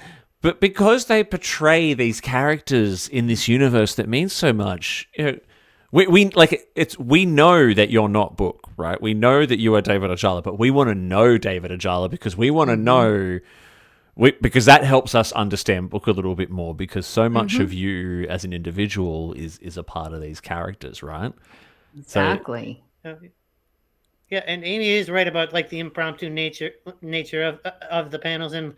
but because they portray these characters in this universe that means so much, we know that you're not Book, right? We know that you are David Ajala, but we want to know David Ajala because we want to know. Because that helps us understand Book a little bit more, because so much of you as an individual is a part of these characters, right? Exactly. Yeah, and Amy is right about like the impromptu nature of the panels, and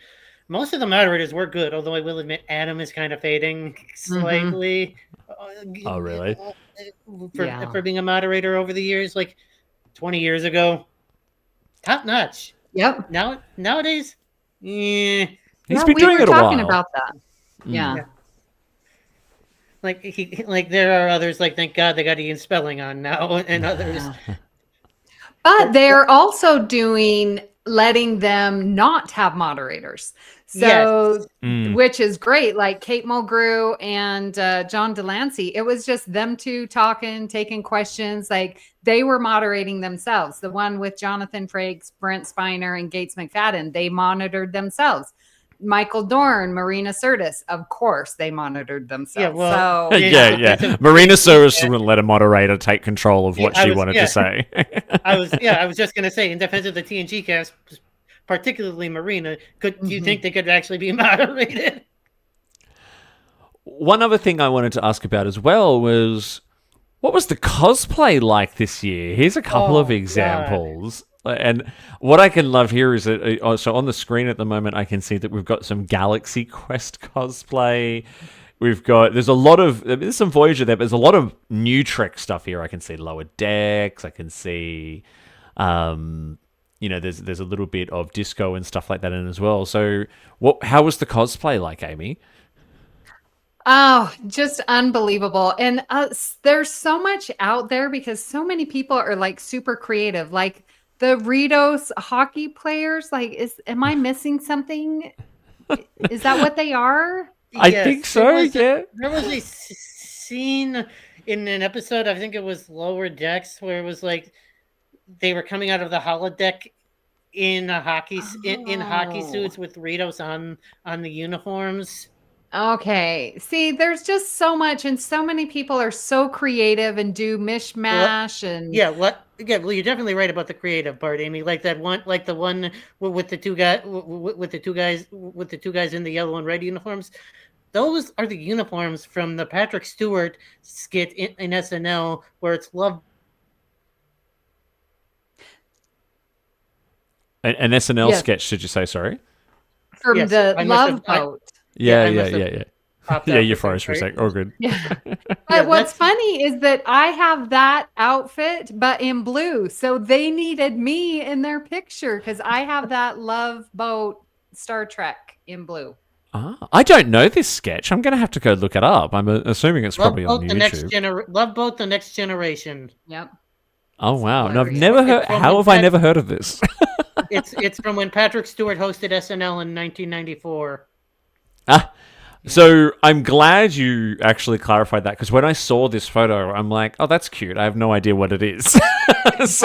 most of the moderators were good. Although I will admit, Adam is kind of fading slightly. Oh, really? For being a moderator over the years, like 20 years ago, top notch. Yep. Nowadays. Yeah. He's been doing it a while. Talking about that. Yeah. Like there are others, like, thank God they got Ian Spelling on now, and others. But they're also letting them not have moderators. So, which is great. Like Kate Mulgrew and John Delancey, it was just them two talking, taking questions. Like they were moderating themselves. The one with Jonathan Frakes, Brent Spiner, and Gates McFadden, they monitored themselves. Michael Dorn, Marina Sirtis, of course, they monitored themselves. Yeah. Marina Sirtis wouldn't let a moderator take control of what she wanted to say. I was just gonna say, in defense of the TNG cast, particularly Marina, do you think they could actually be moderated? One other thing I wanted to ask about as well was, what was the cosplay like this year? Here's a couple of examples. God. And what I can love here is that, so on the screen at the moment, I can see that we've got some Galaxy Quest cosplay. There's some Voyager there, but there's a lot of new Trek stuff here. I can see Lower Decks. I can see, there's a little bit of disco and stuff like that in as well. So how was the cosplay like, Amy? Oh, just unbelievable. And there's so much out there because so many people are like super creative. Like the Ritos hockey players, like, am I missing something? Is that what they are? I think so, There was a scene in an episode, I think it was Lower Decks, where it was like they were coming out of the holodeck in hockey suits with Ritos on the uniforms. Okay. See, there's just so much, and so many people are so creative and do mishmash and well, you're definitely right about the creative part, Amy. Like that one, like the one with the two guys in the yellow and red uniforms. Those are the uniforms from the Patrick Stewart skit in SNL, where it's love. An SNL sketch, did you say? Sorry. From the Love Boat. Yeah. Yeah, you froze for a sec. Oh, good. Yeah. But what's funny is that I have that outfit, but in blue. So they needed me in their picture because I have that Love Boat Star Trek in blue. I don't know this sketch. I'm going to have to go look it up. I'm assuming it's probably on YouTube. Love Boat: The Next Generation. Yep. Oh, wow. No, I've never heard. How have I never heard of this? It's from when Patrick Stewart hosted SNL in 1994. So I'm glad you actually clarified that, because when I saw this photo, I'm like, oh, that's cute. I have no idea what it is. That's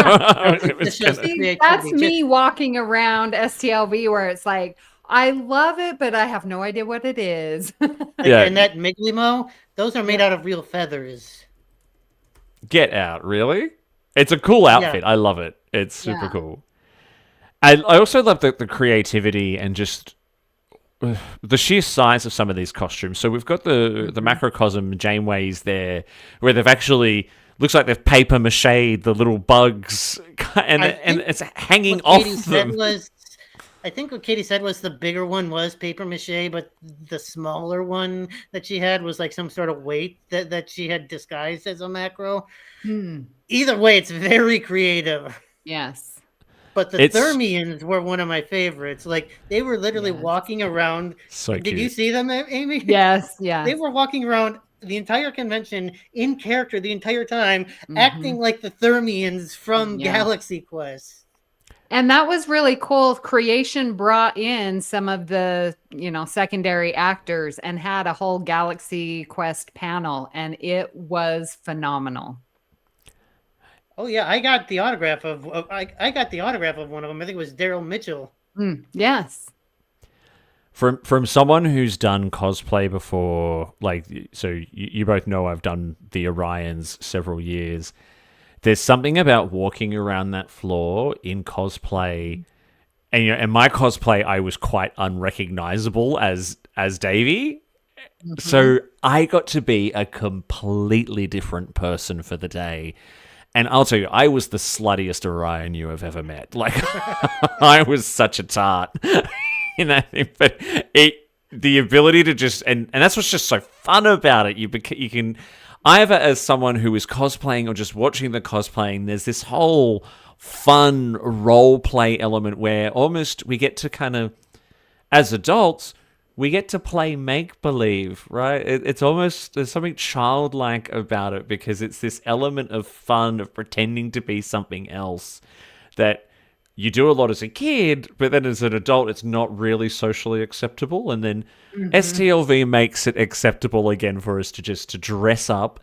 me walking around STLV where it's like, I love it, but I have no idea what it is. And that Miglimo, those are made out of real feathers. Get out, really? It's a cool outfit. I love it. It's super cool. I also love the creativity and just the sheer size of some of these costumes. So we've got the macrocosm Janeways there, where they've actually looks like they've paper mache'd the little bugs, and it's hanging off them. I think what Katie said was the bigger one was paper mache, but the smaller one that she had was like some sort of weight that she had disguised as a macro. Either way, it's very creative. Yes. But the Thermians were one of my favorites. Like, they were literally walking around. So Did you see them, Amy? Yes, yeah. They were walking around the entire convention in character the entire time, acting like the Thermians from Galaxy Quest. And that was really cool. Creation brought in some of the, secondary actors and had a whole Galaxy Quest panel, and it was phenomenal. Oh yeah, I got the autograph of I got the autograph of one of them. I think it was Daryl Mitchell. Yes. From someone who's done cosplay before, like, so you both know I've done the Orions several years. There's something about walking around that floor in cosplay, and and my cosplay, I was quite unrecognizable as Davey. So I got to be a completely different person for the day. And I'll tell you, I was the sluttiest Orion you have ever met. Like, I was such a tart in that thing. But the ability to just, and that's what's just so fun about it. You can, either as someone who is cosplaying or just watching the cosplaying, there's this whole fun role play element where almost we get to kind of, as adults, we get to play make-believe, right? It's almost, there's something childlike about it because it's this element of fun of pretending to be something else that you do a lot as a kid, but then as an adult, it's not really socially acceptable. And then STLV makes it acceptable again for us to just to dress up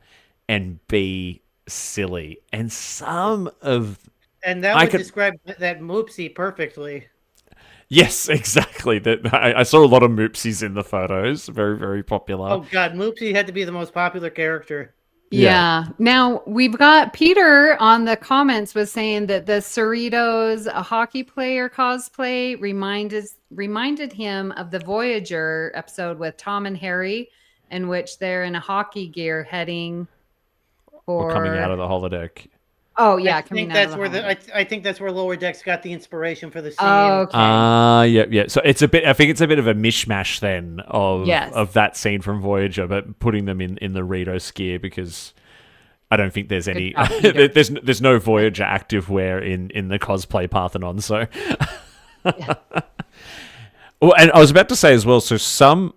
and be silly. And some of... And that would describe that Moopsie perfectly. Yes, exactly. That I saw a lot of Moopsies in the photos. Very, very popular. Oh god, Moopsie had to be the most popular character. Yeah. Now we've got Peter on the comments was saying that the Cerritos a hockey player cosplay reminded him of the Voyager episode with Tom and Harry, in which they're in a hockey gear heading for or coming out of the holodeck. Oh yeah, I think that's where Lower Decks got the inspiration for the scene. Oh, okay. Yeah. So it's a bit. I think it's a bit of a mishmash then of that scene from Voyager, but putting them in the Ritos gear because I don't think there's any. there's no Voyager activewear in the cosplay Parthenon. So, well, and I was about to say as well. So some.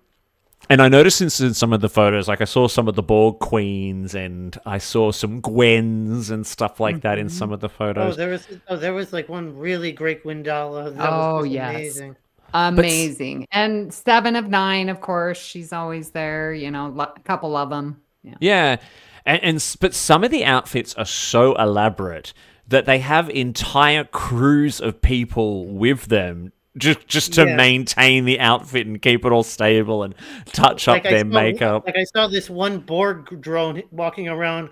And I noticed in some of the photos, like I saw some of the Borg Queens and I saw some Gwens and stuff like that in some of the photos. There was like one really great Gwendala. That was amazing. Amazing. And 7 of 9, of course, she's always there, a couple of them. Yeah. But some of the outfits are so elaborate that they have entire crews of people with them just to maintain the outfit and keep it all stable and touch up their makeup. Like I saw this one Borg drone walking around,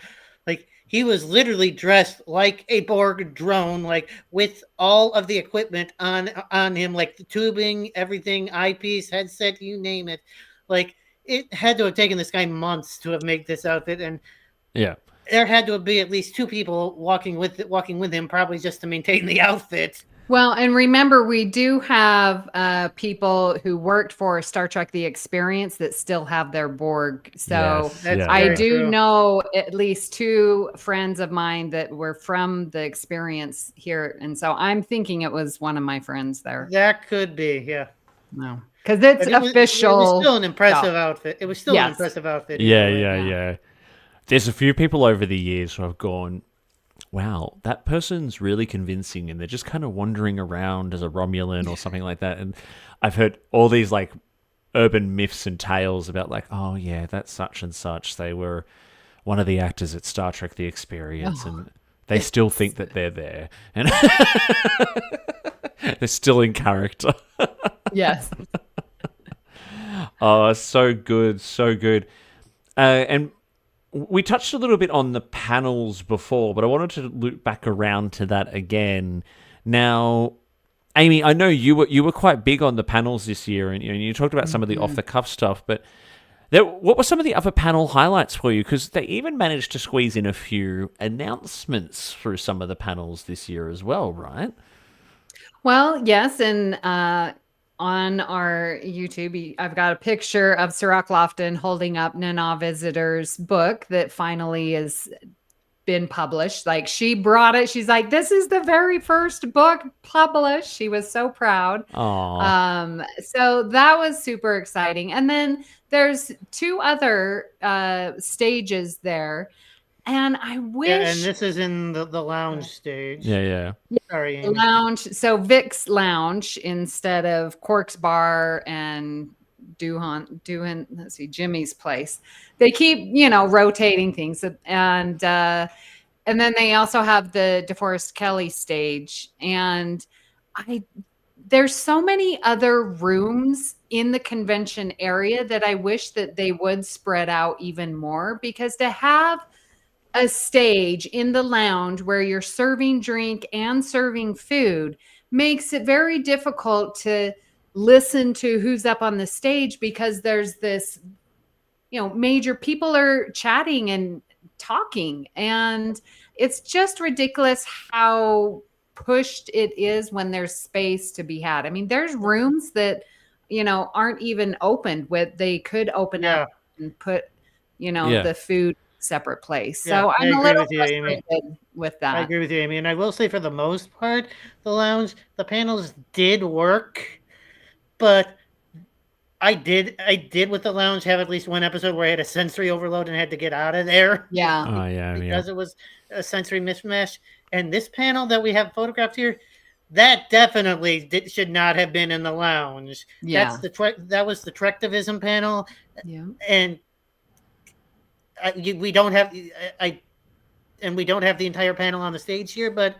like he was literally dressed like a Borg drone, like with all of the equipment on him, like the tubing, everything, eyepiece, headset, you name it. Like it had to have taken this guy months to have made this outfit, and there had to be at least 2 people walking with him, probably just to maintain the outfit. Well, and remember, we do have people who worked for Star Trek The Experience that still have their Borg. So I do know at least 2 friends of mine that were from The Experience here. And so I'm thinking it was one of my friends there. That could be, yeah. No, because it's official. It was still an impressive outfit. It was still an impressive outfit. Yeah. There's a few people over the years who have gone, wow, that person's really convincing, and they're just kind of wandering around as a Romulan or something like that. And I've heard all these like urban myths and tales about like, oh yeah, that's such and such. They were one of the actors at Star Trek The Experience, and they still think that they're there, and they're still in character. Yes. Oh, so good, so good. And we touched a little bit on the panels before, but I wanted to loop back around to that again. Now, Amy, I know you were quite big on the panels this year, and you talked about some of the off-the-cuff stuff, but what were some of the other panel highlights for you? Because they even managed to squeeze in a few announcements through some of the panels this year as well, right? Well, yes, and on our YouTube, I've got a picture of Sirach Lofton holding up Nana Visitor's book that finally has been published. Like, she brought it. She's like, this is the very first book published. She was so proud. So that was super exciting. And then there's 2 other stages there. And I wish Yeah, and this is in the lounge stage. Yeah. Sorry, Amy. lounge. So Vic's Lounge instead of Cork's Bar and Doohan, let's see, Jimmy's Place. They keep, rotating things. And then they also have the DeForest Kelly stage. And there's so many other rooms in the convention area that I wish that they would spread out even more, because to have a stage in the lounge where you're serving drink and serving food makes it very difficult to listen to who's up on the stage, because there's this, major people are chatting and talking, and it's just ridiculous how pushed it is when there's space to be had. I mean, there's rooms that, aren't even opened with, they could open Yeah. up and put, Yeah. the food separate place. Yeah, So I I'm a agree little with you, Amy. frustrated with I that. agree with you, Amy. And I will say, for the most part, the panels did work, but I did with the lounge have at least one episode where I had a sensory overload and had to get out of there. Yeah. Oh, yeah. Because it was a sensory mismatch. And this panel that we have photographed here, that definitely should not have been in the lounge. Yeah. That was the Trectivism panel, Yeah. and we don't have we don't have the entire panel on the stage here, but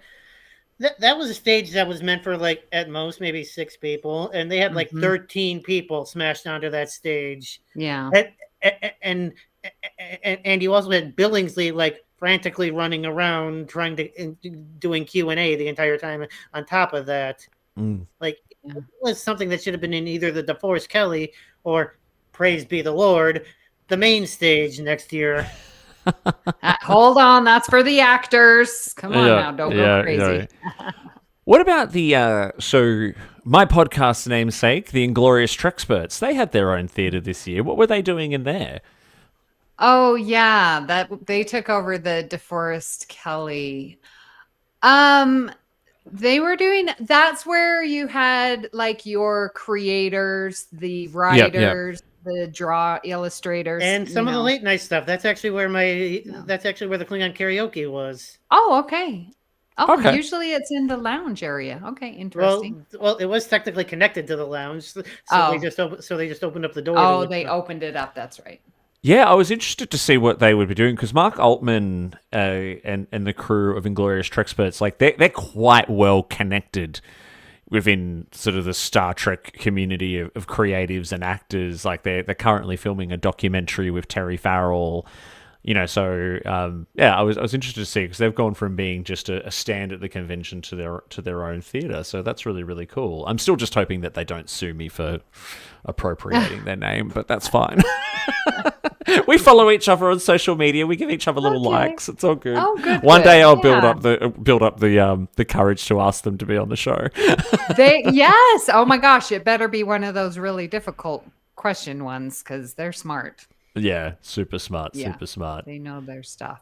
that was a stage that was meant for like at most maybe 6 people, and they had like 13 people smashed onto that stage. Yeah. And you also had Billingsley like frantically running around trying to doing Q&A the entire time on top of that. Like, it was something that should have been in either the DeForest Kelly or, praise be the Lord, the main stage next year. Hold on, that's for the actors. Come on now, don't go crazy. What about the so my podcast's namesake, the Inglorious Trexperts? They had their own theater this year. What were they doing in there? Oh yeah, that they took over the DeForest Kelly. They were doing, that's where you had like your creators, the writers, the draw illustrators, and some of the late night stuff. That's actually where that's actually where the Klingon karaoke was. Oh, okay. Oh, Okay. Usually it's in the lounge area. Okay, interesting. Well, it was technically connected to the lounge, so they just opened up the door. Oh, they opened it up. That's right. Yeah, I was interested to see what they would be doing, because Mark Altman and the crew of Inglorious Trexperts, like they're quite well connected within sort of the Star Trek community of creatives and actors. Like they're currently filming a documentary with Terry Farrell. So I was interested to see, because they've gone from being just a stand at the convention to their own theater. So that's really, really cool. I'm still just hoping that they don't sue me for appropriating their name, but that's fine. We follow each other on social media. We give each other little likes. It's all good. Oh, good. One day I'll build up the courage to ask them to be on the show. Yes. Oh my gosh, it better be one of those really difficult question ones, because they're smart. Yeah, super smart. They know their stuff.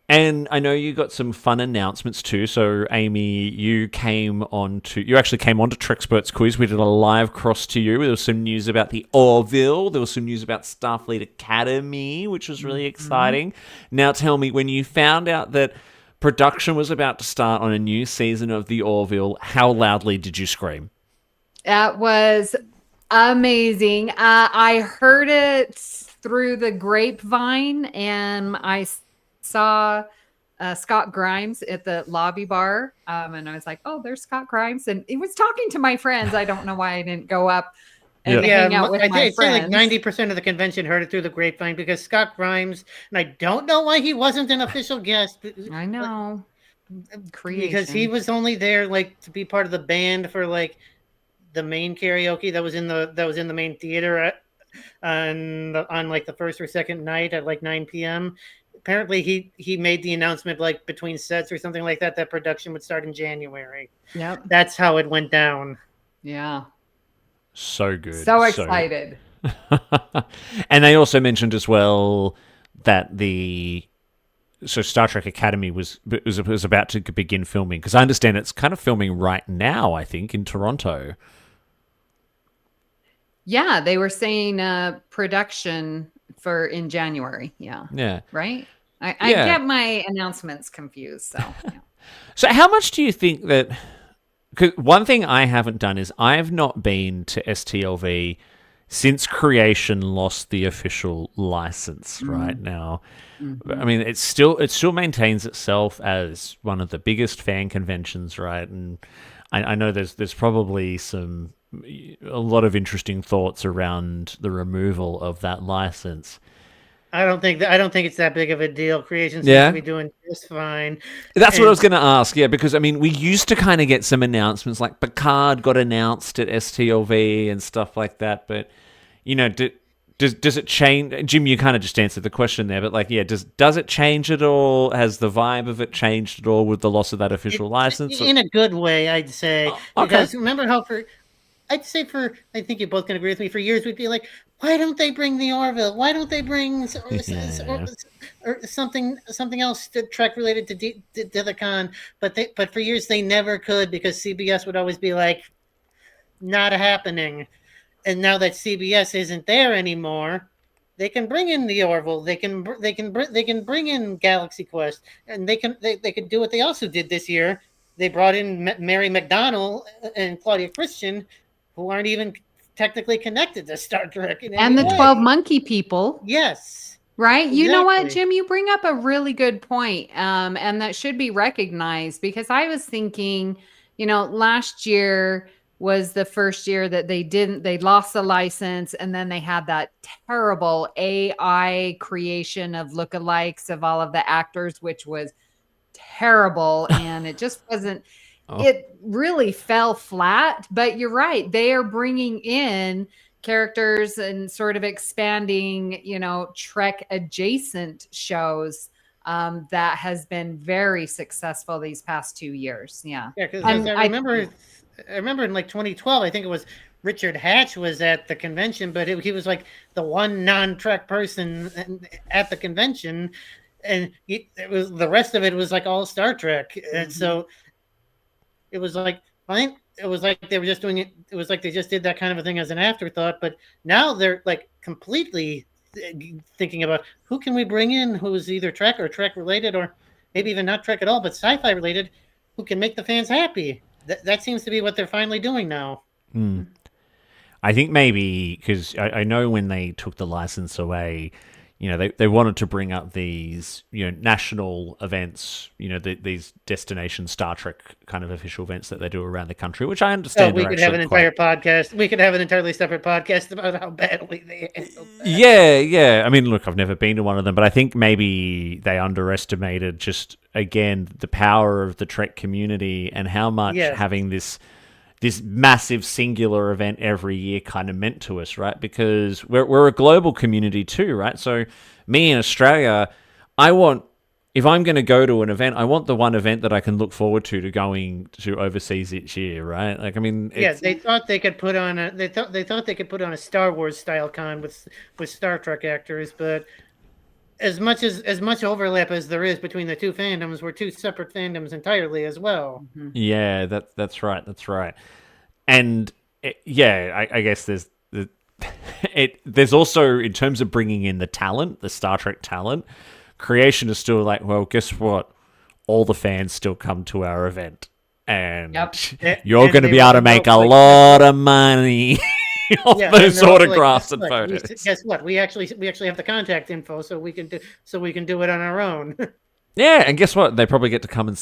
And I know you got some fun announcements too. So, Amy, you actually came on to Trexperts Quiz. We did a live cross to you. There was some news about the Orville. There was some news about Starfleet Academy, which was really exciting. Now, tell me, when you found out that production was about to start on a new season of the Orville, how loudly did you scream? That was amazing. I heard it through the grapevine, and I saw Scott Grimes at the lobby bar, and I was like, "Oh, there's Scott Grimes," and he was talking to my friends. I don't know why I didn't go up and hang out with my friends. I'd say like 90% of the convention heard it through the grapevine, because Scott Grimes, and I don't know why he wasn't an official guest. I know, because he was only there like to be part of the band for like the main karaoke that was in the main theater on like the first or second night at like 9 p.m. Apparently he made the announcement like between sets or something like that production would start in January. Yep. That's how it went down. Yeah. So good. So excited. And they also mentioned as well that Star Trek Academy was about to begin filming, because I understand it's kind of filming right now, I think, in Toronto. Yeah, they were saying production in January. Yeah. Yeah. Right? I Yeah. get my announcements confused. So, yeah. So how much do you think that? Because one thing I haven't done is I have not been to STLV since Creation lost the official license. Right now, I mean, it still maintains itself as one of the biggest fan conventions, right? And I know there's probably a lot of interesting thoughts around the removal of that license. I don't think it's that big of a deal. Creation seems Yeah. to be doing just fine. That's what I was And going to ask, yeah, because I mean, we used to kind of get some announcements, like Picard got announced at STLV and stuff like that. But does it change? Jim, you kind of just answered the question there, but like, yeah, does it change at all? Has the vibe of it changed at all with the loss of that official license? in a good way, I'd say. Okay. Because remember how I think you both can agree with me. For years, we'd be like, why don't they bring the Orville? Why don't they bring or something else to Trek related to the con? But for years they never could because CBS would always be like, not happening. And now that CBS isn't there anymore, they can bring in the Orville. They can bring in Galaxy Quest, and they could do what they also did this year. They brought in Mary McDonnell and Claudia Christian, who aren't even technically connected to Star Trek in And any the way. 12 Monkey People. Yes. Right. You know what, Exactly. Jim, you bring up a really good point, and that should be recognized because I was thinking, last year was the first year that they lost the license, and then they had that terrible AI creation of lookalikes of all of the actors, which was terrible. And it just wasn't, it really fell flat. But you're right. They are bringing in characters and sort of expanding, Trek adjacent shows that has been very successful these past 2 years. Yeah. Yeah, because And I remember in like 2012, I think it was Richard Hatch was at the convention, but he was like the one non-Trek person at the convention, and it was the rest of it was like all Star Trek, and so it was like fine. It was like they were just doing it. It was like they just did that kind of a thing as an afterthought. But now they're like completely thinking about who can we bring in who's either Trek or Trek related, or maybe even not Trek at all, but sci-fi related, who can make the fans happy. That seems to be what they're finally doing now. I think maybe because I know when they took the license away, they wanted to bring up these, national events, these destination Star Trek kind of official events that they do around the country, which I understand. We could have an entire podcast. We could have an entirely separate podcast about how badly they handled that. Yeah. I mean, look, I've never been to one of them, but I think maybe they underestimated just, again, the power of the Trek community and how much having this massive singular event every year kind of meant to us, right? Because we're a global community too, right? So me in Australia, if I'm going to go to an event, I want the one event that I can look forward to going to overseas each year, right? Like, I mean, they thought they could put on a Star Wars style con with Star Trek actors, but as much overlap as there is between the two fandoms, we're two separate fandoms entirely as well. Yeah, that's right. And I guess there's also, in terms of bringing in the talent, the Star Trek talent, Creation is still like, well, guess what? All the fans still come to our event, and you're going to be able to make a lot of money off those autographs and photos. Guess what? We actually have the contact info, so we can do it on our own. Yeah, and guess what? They probably get to come and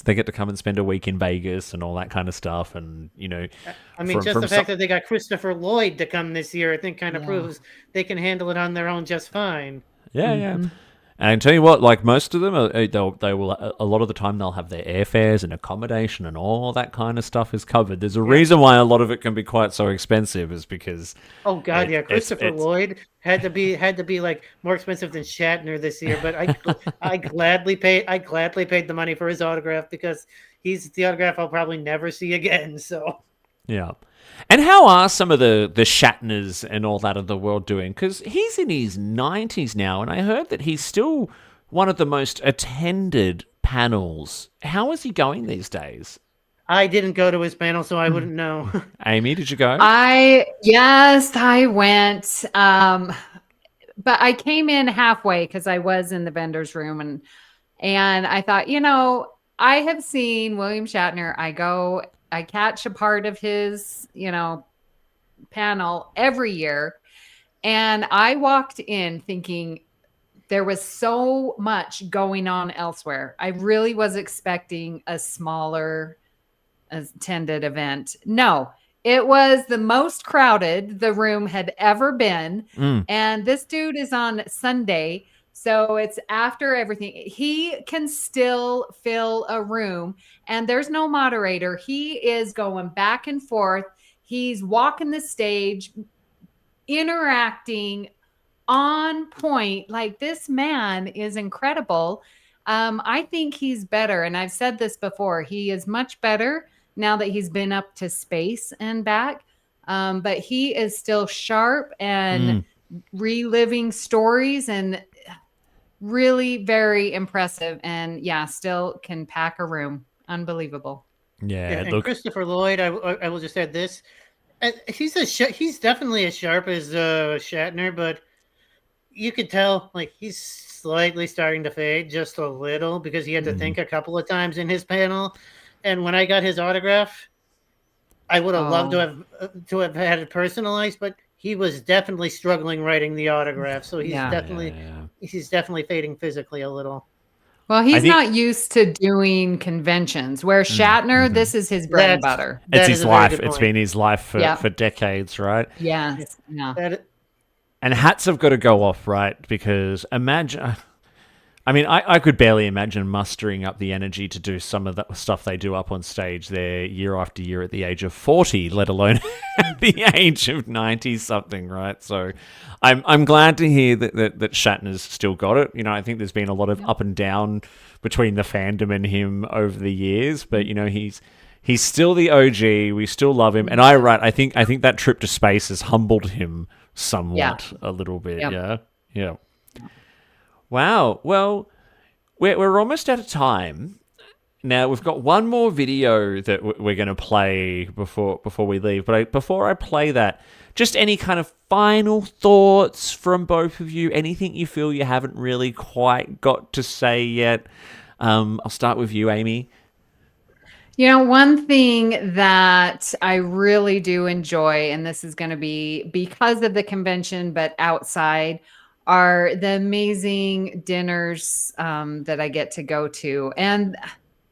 spend a week in Vegas and all that kind of stuff, and I mean, just the fact that they got Christopher Lloyd to come this year, I think, kind of proves they can handle it on their own just fine. Yeah. And I tell you what, like most of them, they will a lot of the time they'll have their airfares and accommodation and all that kind of stuff is covered. There's a reason why a lot of it can be quite so expensive, is because Christopher Lloyd had to be like more expensive than Shatner this year, but I gladly paid the money for his autograph because he's the autograph I'll probably never see again. So yeah. And how are some of the Shatners and all that of the world doing? Because he's in his 90s now, and I heard that he's still one of the most attended panels. How is he going these days? I didn't go to his panel, so I wouldn't know. Amy, did you go? Yes, I went. But I came in halfway because I was in the vendor's room, and And I thought, I have seen William Shatner. I catch a part of his, panel every year. And I walked in thinking there was so much going on elsewhere. I really was expecting a smaller attended event. No, it was the most crowded the room had ever been. And this dude is on Sunday. So it's after everything. He can still fill a room and there's no moderator. He is going back and forth. He's walking the stage, interacting on point. Like, this man is incredible. I think he's better. And I've said this before. He is much better now that he's been up to space and back. But he is still sharp and reliving stories and really very impressive. And yeah, still can pack a room. Unbelievable. Yeah, And look, Christopher Lloyd, I will just add this. He's definitely as sharp as Shatner, but you could tell like he's slightly starting to fade just a little because he had to think a couple of times in his panel. And when I got his autograph, I would have loved to have had it personalized, but he was definitely struggling writing the autograph. So he's definitely fading physically a little. Well, he's not used to doing conventions. Where Shatner, this is his bread and butter. It's his life. It's been his life for decades, right? Yes. Yeah. And hats have got to go off, right? Because imagine, I mean, I could barely imagine mustering up the energy to do some of the stuff they do up on stage there year after year at the age of 40, let alone at the age of 90-something, right? So I'm glad to hear that Shatner's still got it. I think there's been a lot of up and down between the fandom and him over the years, but, he's still the OG. We still love him. And I think that trip to space has humbled him somewhat a little bit. Yeah. Wow. Well, we're almost out of time. Now we've got one more video that we're going to play before we leave. But before I play that, just any kind of final thoughts from both of you? Anything you feel you haven't really quite got to say yet? I'll start with you, Amy. One thing that I really do enjoy, and this is going to be because of the convention, but outside, are the amazing dinners that I get to go to. And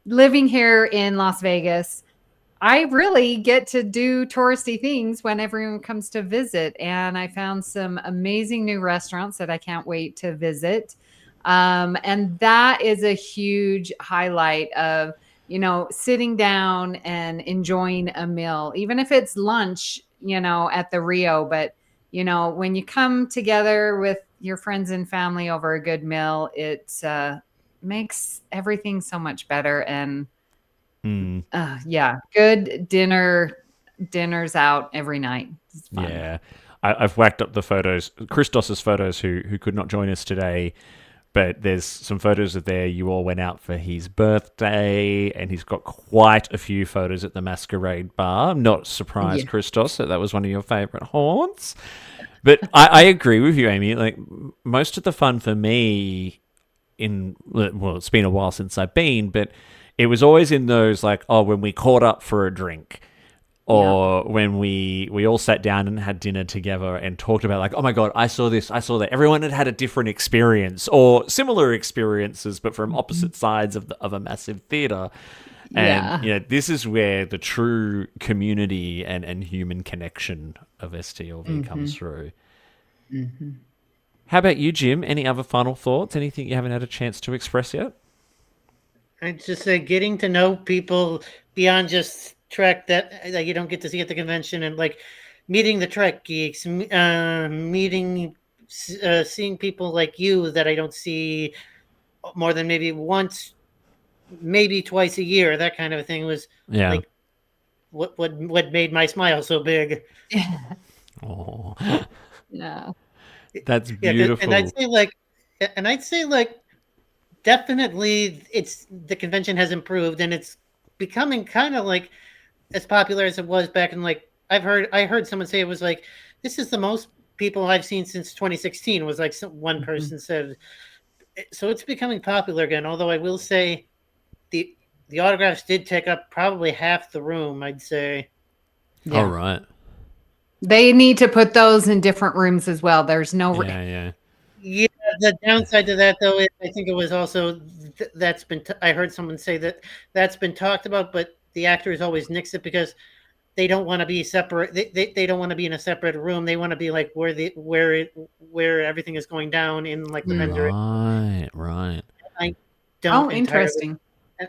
living here in Las Vegas, I really get to do touristy things when everyone comes to visit. And I found some amazing new restaurants that I can't wait to visit. And that is a huge highlight of sitting down and enjoying a meal, even if it's lunch, at the Rio. But, when you come together with your friends and family over a good meal, it makes everything so much better. And good dinners out every night. It's fun. Yeah. I've whacked up the photos, Christos's photos, who could not join us today. But there's some photos of there. You all went out for his birthday, and he's got quite a few photos at the Masquerade Bar. I'm not surprised, Christos, that was one of your favorite haunts. But I agree with you, Amy. Like, most of the fun for me it's been a while since I've been, but it was always in those, like, when we caught up for a drink. Or when we all sat down and had dinner together and talked about, like, oh my God, I saw this, I saw that. Everyone had a different experience or similar experiences, but from opposite sides of a massive theater. And, this is where the true community and human connection of STLV comes through. How about you, Jim? Any other final thoughts? Anything you haven't had a chance to express yet? I'd just say getting to know people beyond just Trek that you don't get to see at the convention, and like meeting the Trek geeks, seeing people like you that I don't see more than maybe once, maybe twice a year. That kind of a thing was like what made my smile so big. Oh, Yeah, that's beautiful. And I'd say like definitely the convention has improved, and it's becoming kind of like as popular as it was back in, like, I heard someone say it was like, this is the most people I've seen since 2016, was like one person said. so it's becoming popular again. Although I will say, the the autographs did take up probably half the room. I'd say. Yeah. All right. They need to put those in different rooms as well. There's no. Yeah. Yeah, the downside to that though is I think it was also that's been. I heard someone say that that's been talked about, but the actors always nix it because they don't want to be separate. They don't want to be in a separate room. They want to be like where everything is going down in like the vendor. Right. I don't interesting.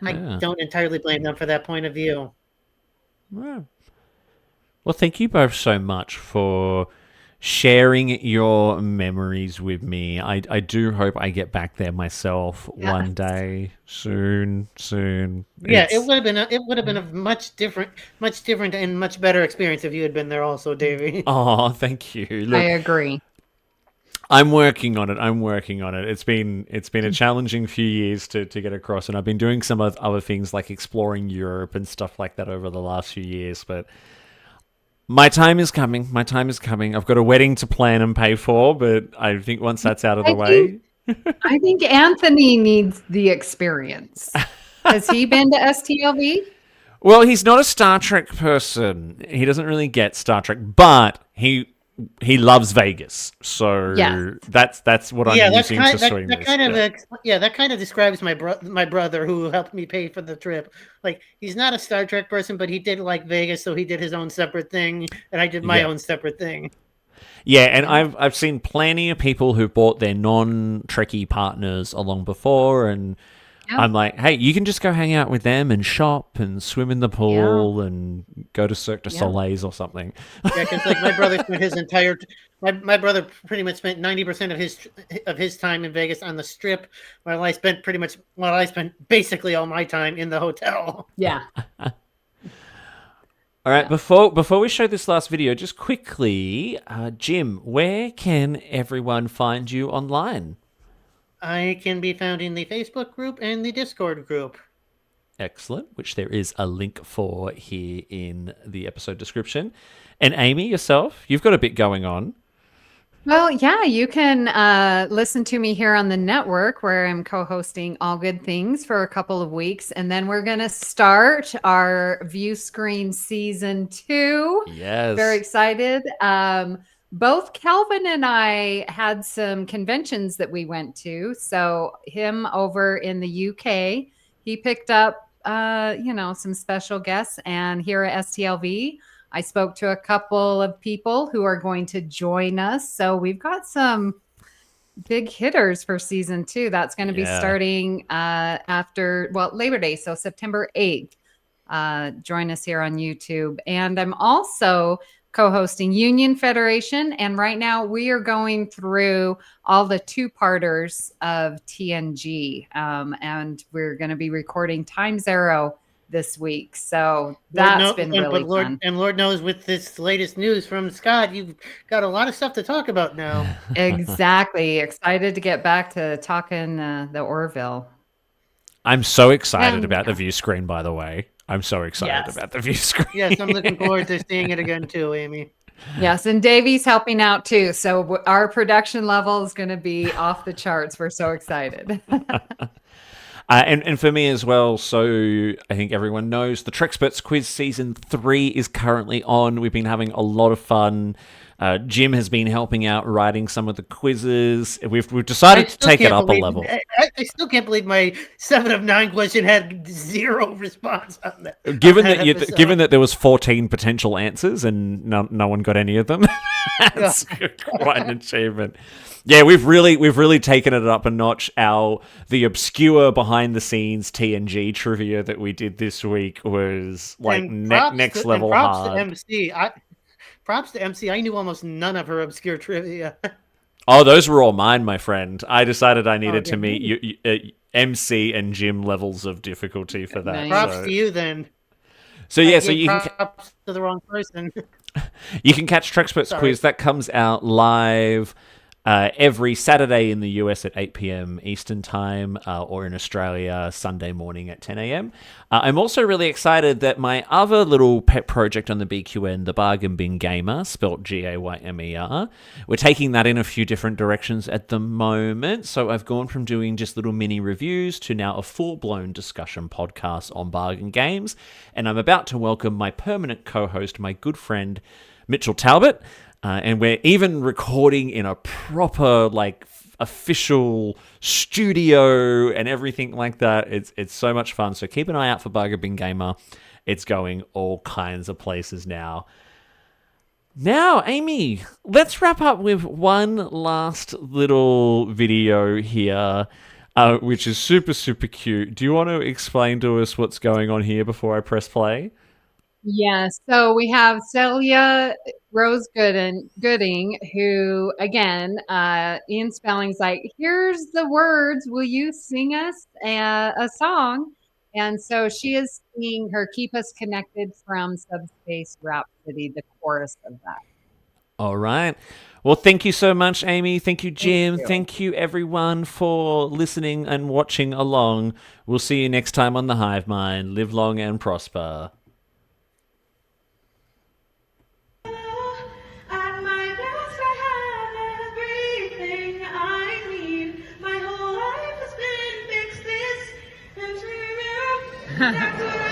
I don't entirely blame them for that point of view. Yeah. Well, thank you both so much for sharing your memories with me. I do hope I get back there myself one day soon. Yeah, it would have been a much different and much better experience if you had been there also, Davey. Oh, thank you. Look, I agree. I'm working on it. It's been a challenging few years to get across, and I've been doing some other things like exploring Europe and stuff like that over the last few years, but my time is coming. I've got a wedding to plan and pay for, but I think once that's out of the way... I think Anthony needs the experience. Has he been to STLV? Well, he's not a Star Trek person. He doesn't really get Star Trek, but he loves Vegas. So that's what I'm using to swing this. That kind of describes my brother who helped me pay for the trip. Like, he's not a Star Trek person, but he did like Vegas, so he did his own separate thing, and I did my own separate thing. Yeah, and I've seen plenty of people who brought their non-Trekkie partners along before, and I'm like, hey, you can just go hang out with them and shop and swim in the pool and go to Cirque du Soleil or something. Yeah, because like my brother spent his entire my brother pretty much spent 90% of his time in Vegas on the Strip, while I spent basically all my time in the hotel. Yeah. All right, before we show this last video, just quickly, Jim, where can everyone find you online? I can be found in the Facebook group and the Discord group. Excellent, which there is a link for here in the episode description. And Amy, yourself, you've got a bit going on. Well, yeah, you can listen to me here on the network where I'm co-hosting All Good Things for a couple of weeks. And then we're going to start our View Screen Season 2. Yes. Very excited. Both Calvin and I had some conventions that we went to. So him over in the UK, he picked up, some special guests. And here at STLV, I spoke to a couple of people who are going to join us. So we've got some big hitters for season 2. That's going to be starting after Labor Day. So September 8th. Join us here on YouTube. And I'm also co-hosting Union Federation, and right now we are going through all the 2-parters of TNG, and we're going to be recording Time Zero this week, so that's been really fun. And Lord knows, with this latest news from Scott, you've got a lot of stuff to talk about now. Exactly. Excited to get back to talking the Orville. I'm so excited about the view screen, by the way. I'm so excited about the view screen. Yes, I'm looking forward to seeing it again too, Amy. Yes, and Davey's helping out too. So our production level is going to be off the charts. We're so excited. And for me as well, so I think everyone knows the Trexperts Quiz Season 3 is currently on. We've been having a lot of fun. Jim has been helping out writing some of the quizzes. We've decided to take it up a level. I still can't believe my 7 of 9 question had 0 response on that. Given that there was 14 potential answers and no one got any of them, that's quite an achievement. Yeah, we've really taken it up a notch. The obscure behind the scenes TNG trivia that we did this week was like next level hard. Props to MC. I knew almost none of her obscure trivia. Oh, those were all mine, my friend. I decided I needed to meet MC and Jim levels of difficulty for that. Nice. Props to you then. So yeah, so you can props to the wrong person. You can catch Trexperts Quiz that comes out live every Saturday in the US at 8 p.m. Eastern Time, or in Australia, Sunday morning at 10 a.m. I'm also really excited that my other little pet project on the BQN, the Bargain Bin Gamer, spelt Gaymer, we're taking that in a few different directions at the moment. So I've gone from doing just little mini reviews to now a full-blown discussion podcast on bargain games. And I'm about to welcome my permanent co-host, my good friend, Mitchell Talbot. And we're even recording in a proper, like, official studio and everything like that. It's so much fun. So keep an eye out for Bargain Bin Gamer. It's going all kinds of places now. Now, Amy, let's wrap up with one last little video here, which is super, super cute. Do you want to explain to us what's going on here before I press play? Yes. So we have Celia Rose Gooding, who, again, Ian Spelling's like, here's the words. Will you sing us a song? And so she is singing her Keep Us Connected from Subspace Rhapsody, the chorus of that. All right. Well, thank you so much, Amy. Thank you, Jim. Thank you, everyone, for listening and watching along. We'll see you next time on The Hive Mind. Live long and prosper. That's what